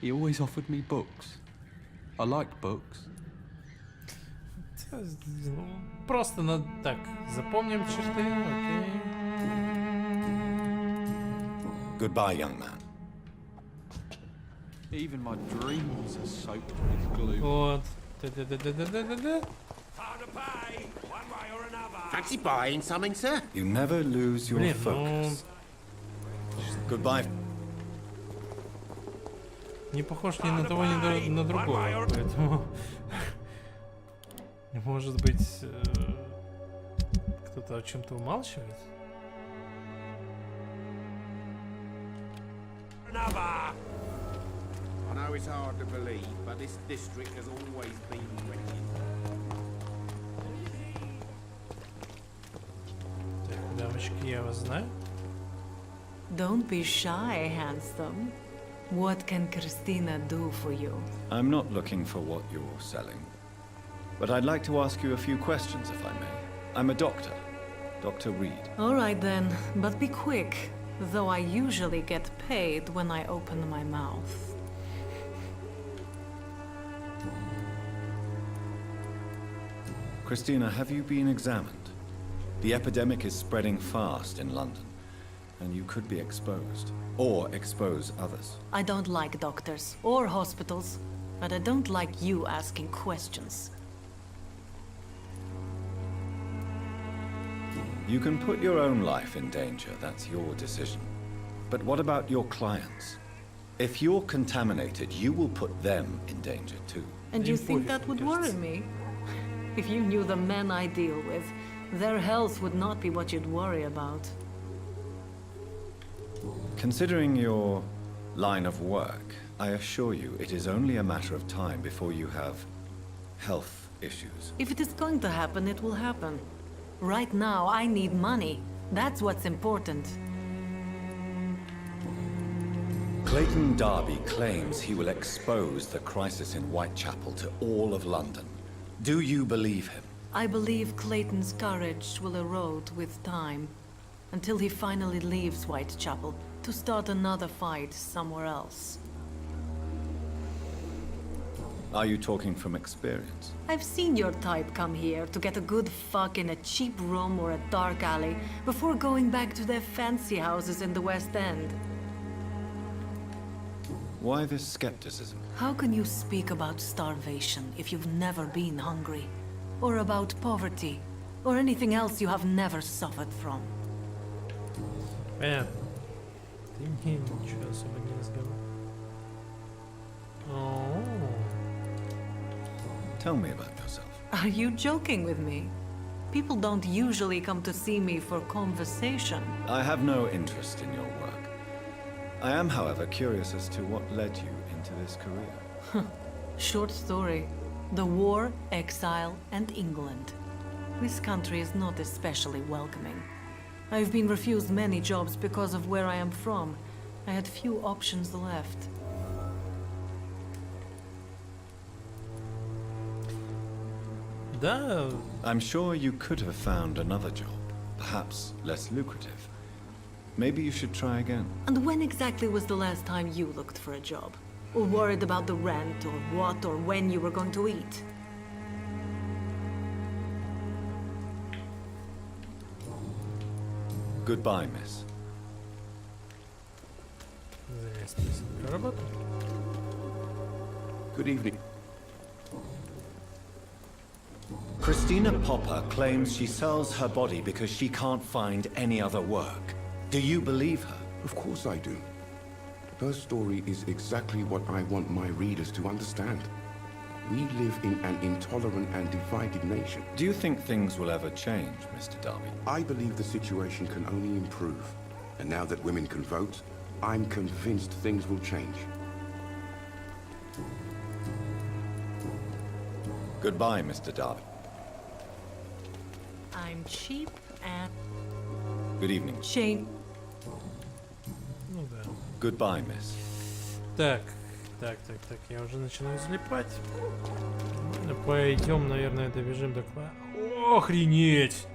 He always offered me books. I liked books.
Просто надо так, запомним черты, окей.
Goodbye, young man.
Even my dreams are soaked with glue.
Вот. Да.
Fancy buying something, sir?
You never lose your
Блин,
focus. Goodbye.
Не похож ни на того, ни на другого, поэтому... Может быть, кто-то о чем-то умалчивает?
I know it's hard to believe, but this district has always been wretched.
Так, дамочки, я вас знаю.
Don't be shy, handsome. What can Christina do for you?
I'm not looking for what you're selling. But I'd like to ask you a few questions, if I may. I'm a doctor. Dr. Reed.
All right then, but be quick. Though I usually get paid when I open my mouth.
Christina, have you been examined? The epidemic is spreading fast in London, and you could be exposed. Or expose others.
I don't like doctors or hospitals, but I don't like you asking questions.
You can put your own life in danger, that's your decision. But what about your clients? If you're contaminated, you will put them in danger too.
And you think that would worry me? If you knew the men I deal with, their health would not be what you'd worry about.
Considering your line of work, I assure you it is only a matter of time before you have health issues.
If it is going to happen, it will happen. Right now, I need money. That's what's important.
Clayton Darby claims he will expose the crisis in Whitechapel to all of London. Do you believe him?
I believe Clayton's courage will erode with time, until he finally leaves Whitechapel to start another fight somewhere else.
Are you talking from experience?
I've seen your type come here to get a good fuck in a cheap room or a dark alley before going back to their fancy houses in the West End.
Why this skepticism?
How can you speak about starvation if you've never been hungry? Or about poverty? Or anything else you have never suffered from?
Понятно. Ты мне ничего особо не разговариваешь.
Tell me about yourself.
Are you joking with me? People don't usually come to see me for conversation.
I have no interest in your work. I am, however, curious as to what led you into this career.
Short story. The war, exile, and England. This country is not especially welcoming. I've been refused many jobs because of where I am from. I had few options left.
Да.
I'm sure you could have found another job, perhaps less lucrative. Maybe you should try again.
And when exactly was the last time you looked for a job? Or worried about the rent, or what, or when you were going to eat?
Goodbye, miss.
Good evening.
Christina Popper claims she sells her body because she can't find any other work. Do you believe her?
Of course I do. Her story is exactly what I want my readers to understand. We live in an intolerant and divided nation.
Do you think things will ever change, Mr. Darby?
I believe the situation can only improve. And now that women can vote, I'm convinced things will change.
Goodbye, Mr. Darby.
I'm cheap and...
Good evening.
Shane.
Ну да.
Goodbye, miss.
Так, я уже начинаю залипать. Пойдем, наверное, добежим до кладбища. Охренеть!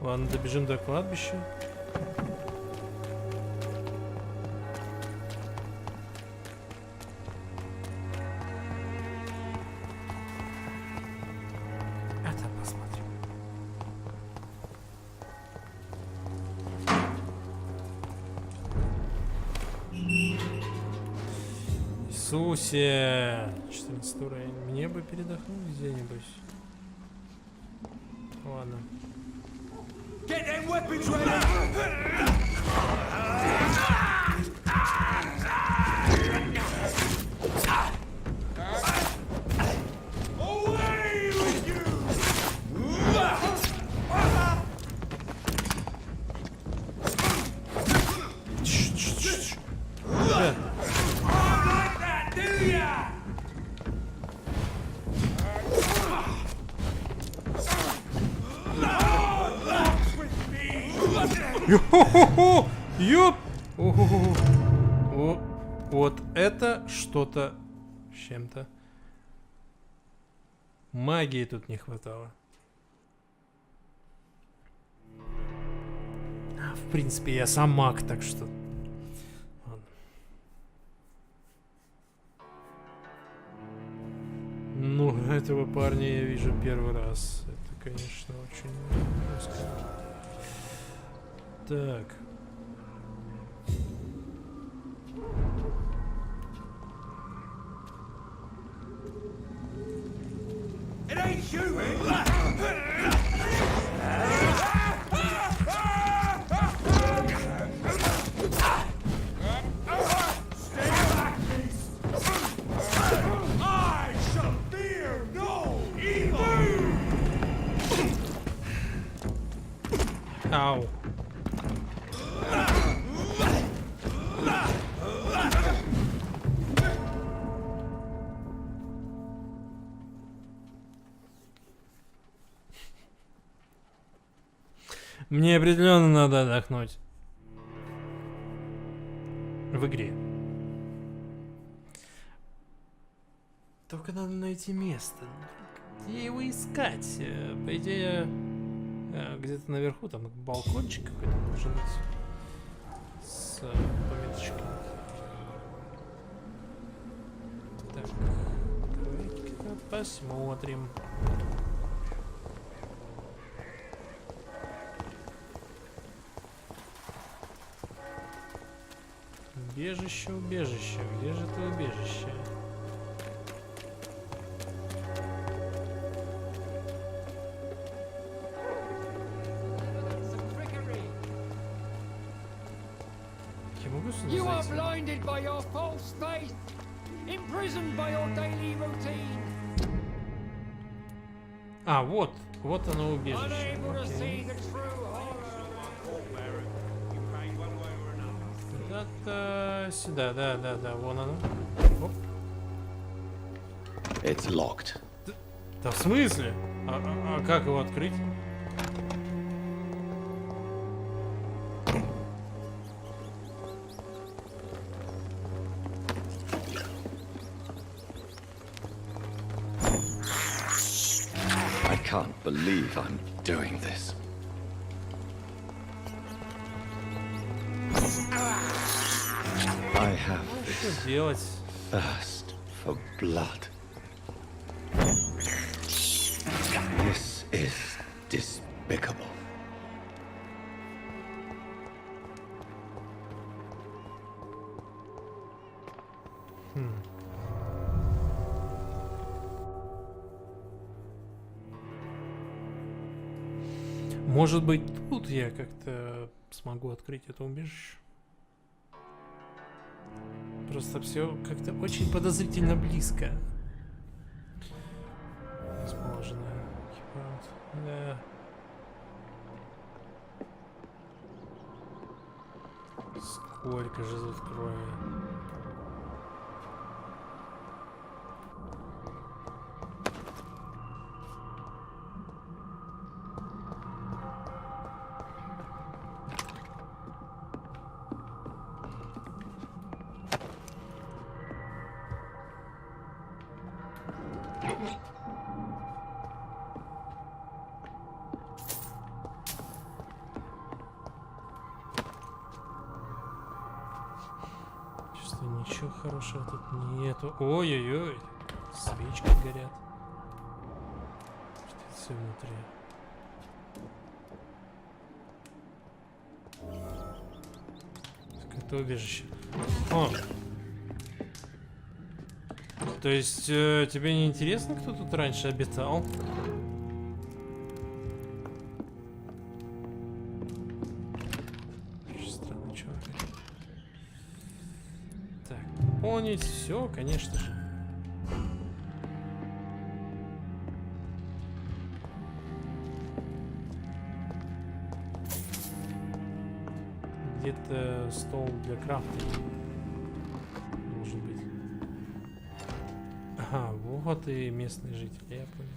Ладно, добежим до кладбища. Это посмотрим. Иисусе! 14 уровень. Мне бы передохнуть где-нибудь. Ладно.
Get them weapons ready! Away with you!
Ребят,
Like that, do ya?
Йо-хо-хо-хо! Ёп! О, вот это что-то с чем-то. Магии тут не хватало. В принципе, я сам маг, так что... Ладно. Ну, этого парня я вижу первый раз. Это, конечно, очень жестко. Так.
It ain't human! Stay back, beast! I shall fear no evil!
Ау. Мне определенно надо отдохнуть. В игре. Только надо найти место. Где его искать? По идее, где-то наверху, там балкончик какой-то должен быть. С пометочкой. Так, давайте-ка посмотрим. Убежище, убежище. Где же это убежище? Я могу сюда
You are
зайти?
blinded by your false faith, imprisoned by your daily routine,
А, вот оно убежище.
unable to see
Окей.
the true horror.
Куда-то сюда, да, вон оно. Оп.
It's locked.
Да в смысле? А как его открыть?
I can't believe I'm doing this. I have
Что
this
делать?
thirst for blood. This is despicable.
Может быть, тут я как-то смогу открыть это убежище? Просто все как-то очень подозрительно близко. Расположено. Да. Сколько же тут крови? Чувствую, ничего хорошего тут нету. Ой-ой-ой, свечки горят. Что это все внутри? Это убежище. О! То есть тебе не интересно, кто тут раньше обитал? Очень странный чувак. Так, пополнить все, конечно же. Где-то стол для крафта должен быть. Ага, вот и местные жители, я понял.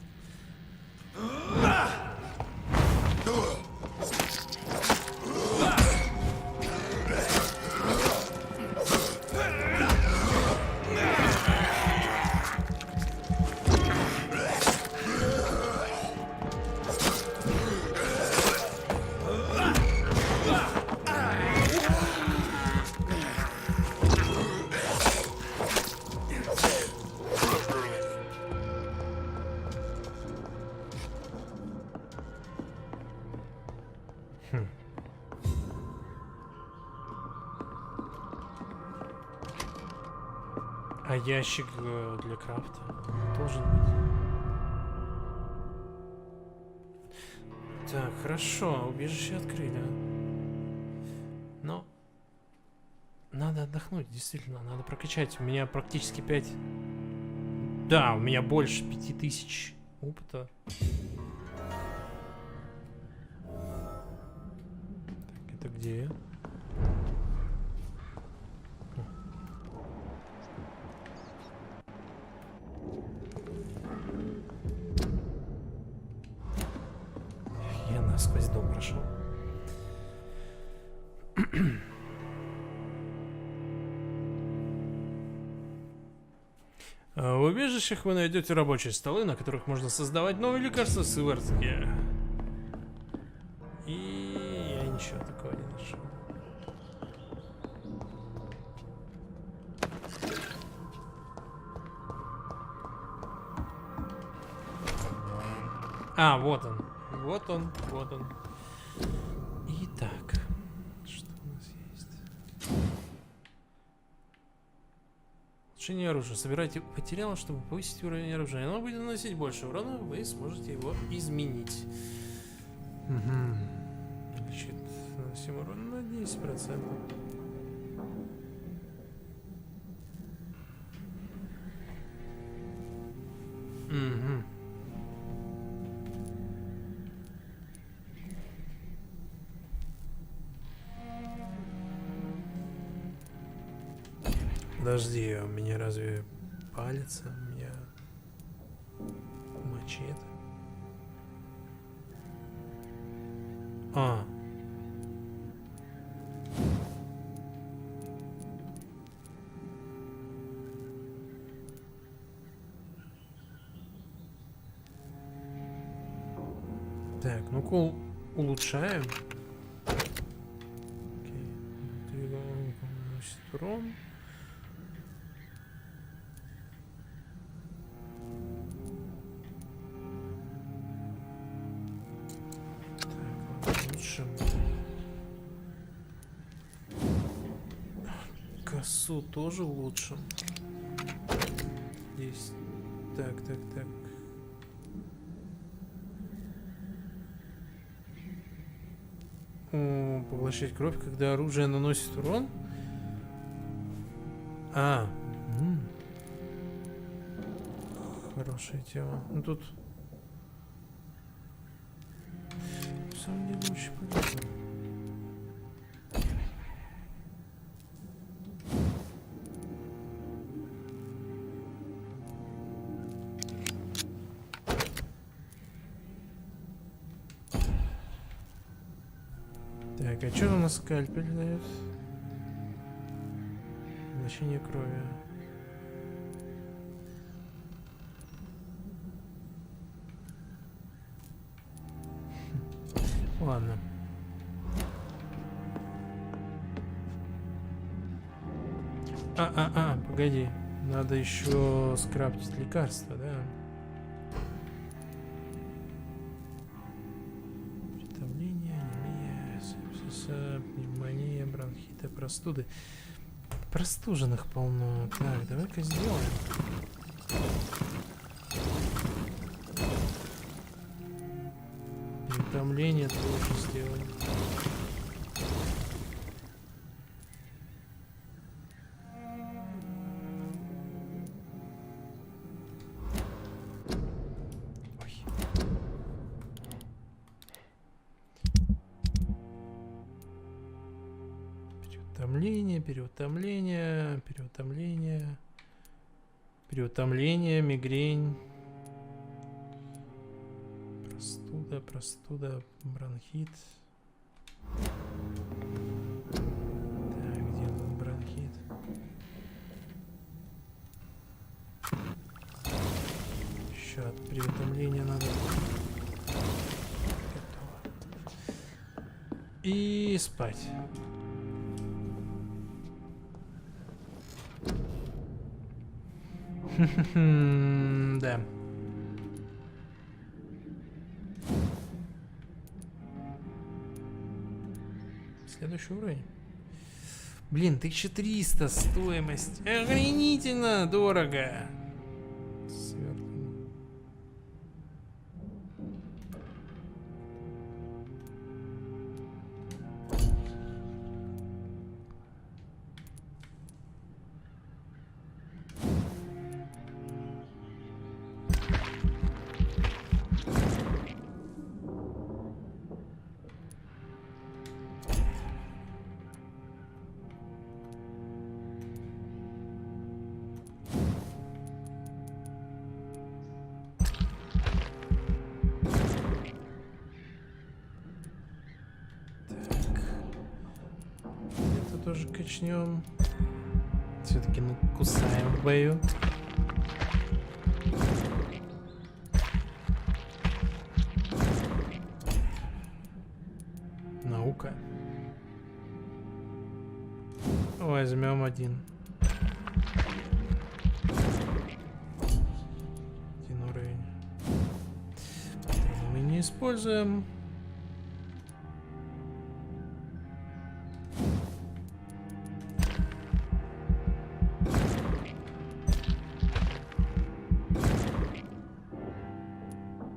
А ящик для крафта должен быть. Так, хорошо, убежище открыли. Но надо отдохнуть, действительно, надо прокачать. У меня практически 5... Да, у меня больше 5000 опыта. Так, это где? Я насквозь дом прошел. В убежищах вы найдете рабочие столы, на которых можно создавать новые лекарства сыворотки. И я ничего такого не нашел. А, вот он. Вот он, вот он. Итак, что у нас есть? Улучшение оружия. Собирайте материалы, чтобы повысить уровень оружия. Оно будет наносить больше урона, вы сможете его изменить. Угу. Значит, наносим урон на 10%. Угу. Подожди, у меня разве палец? У меня мачете. А. Так, ну-ка улучшаем. Окей. Урон. Косу тоже улучшим. Здесь. Так. О, поглощать кровь, когда оружие наносит урон. Хорошая тема. Ну тут на самом деле очень полезно. Так, а что у нас скальпель дает? Поглощение крови. Ладно. Погоди. Надо еще скрафтить лекарства, да? Притомление, анемия, сепсиса, пневмония, бронхита, простуды. Простуженных полно. Так, давай-ка сделаем. Утомление тоже сделаем. Ой. Переутомление, мигрень. Простуда, бронхит. Так, где тут бронхит? Еще от переутомления надо. Готово. И спать. Да. Следующий уровень. Блин, 1300 стоимость. Охренительно дорого. Тоже качнем. Все-таки мы кусаем в бою. Ну-ка. Возьмем один. Один уровень. Мы не используем.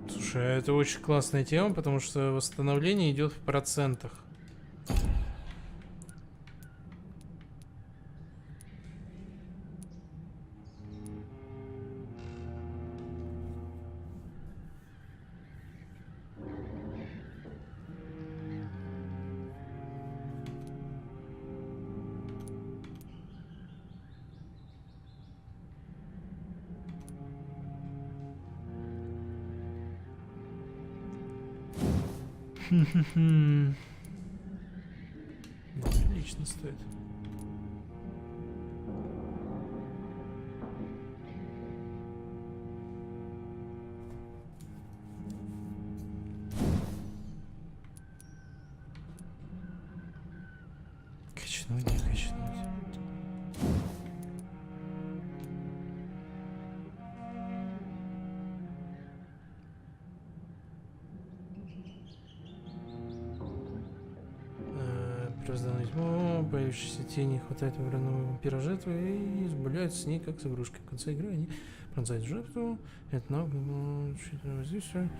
Слушай, это очень классная тема, потому что восстановление идет в процентах. Отлично стоит. Качнуть, не качнуть. Раздавать тьму, появившейся тени хватает выбранного вампира жертвы и избавляются с ней, как с игрушкой. В конце игры они пронзают жертву. Это навык воздействие.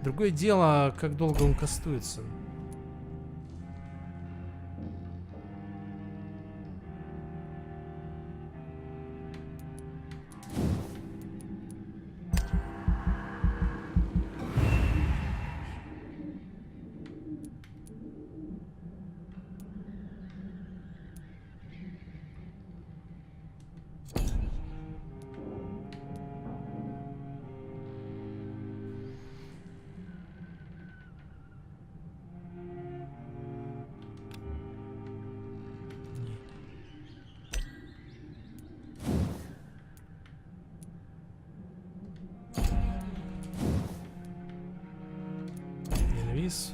Другое дело, как долго он кастуется.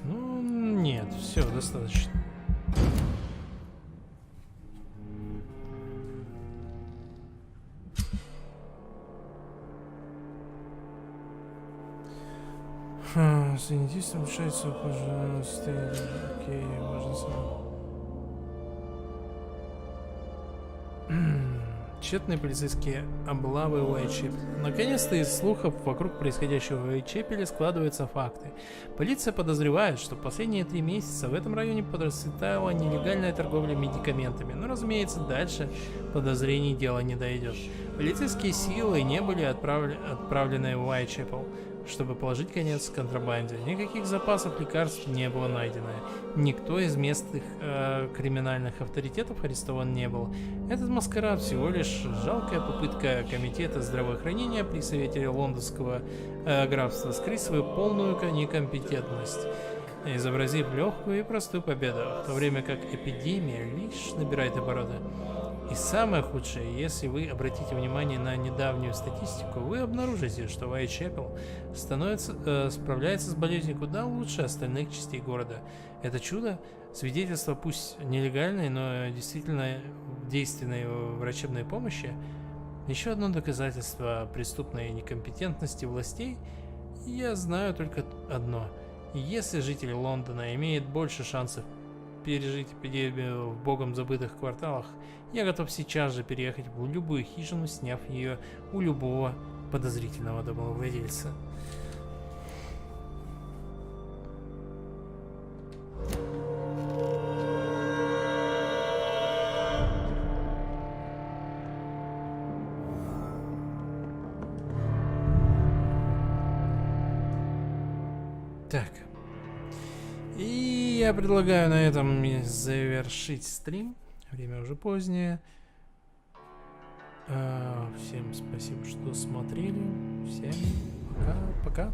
Ну, нет, все, достаточно. Санитист улучшается, пожалуйста. Окей, важно сам. Тщетные полицейские облавы Уайтчепел. Наконец-то из слухов вокруг происходящего в Уайтчепеле складываются факты. Полиция подозревает, что в последние 3 месяца в этом районе процветала нелегальная торговля медикаментами. Но, разумеется, дальше подозрений дело не дойдет. Полицейские силы не были отправлены в Уайтчепел, чтобы положить конец контрабанде. Никаких запасов лекарств не было найдено. Никто из местных криминальных авторитетов арестован не был. Этот маскарад всего лишь жалкая попытка Комитета здравоохранения при Совете Лондонского графства скрыть свою полную некомпетентность, изобразив легкую и простую победу, в то время как эпидемия лишь набирает обороты. И самое худшее, если вы обратите внимание на недавнюю статистику, вы обнаружите, что Уайтчепел справляется с болезнью куда лучше остальных частей города. Это чудо, свидетельство пусть нелегальной, но действительно действенной врачебной помощи, еще одно доказательство преступной некомпетентности властей. Я знаю только одно: если жители Лондона имеют больше шансов пережить эпидемию в богом забытых кварталах, я готов сейчас же переехать в любую хижину, сняв ее у любого подозрительного домовладельца. Так. И я предлагаю на этом завершить стрим. Время уже позднее. Всем спасибо, что смотрели. Всем пока-пока.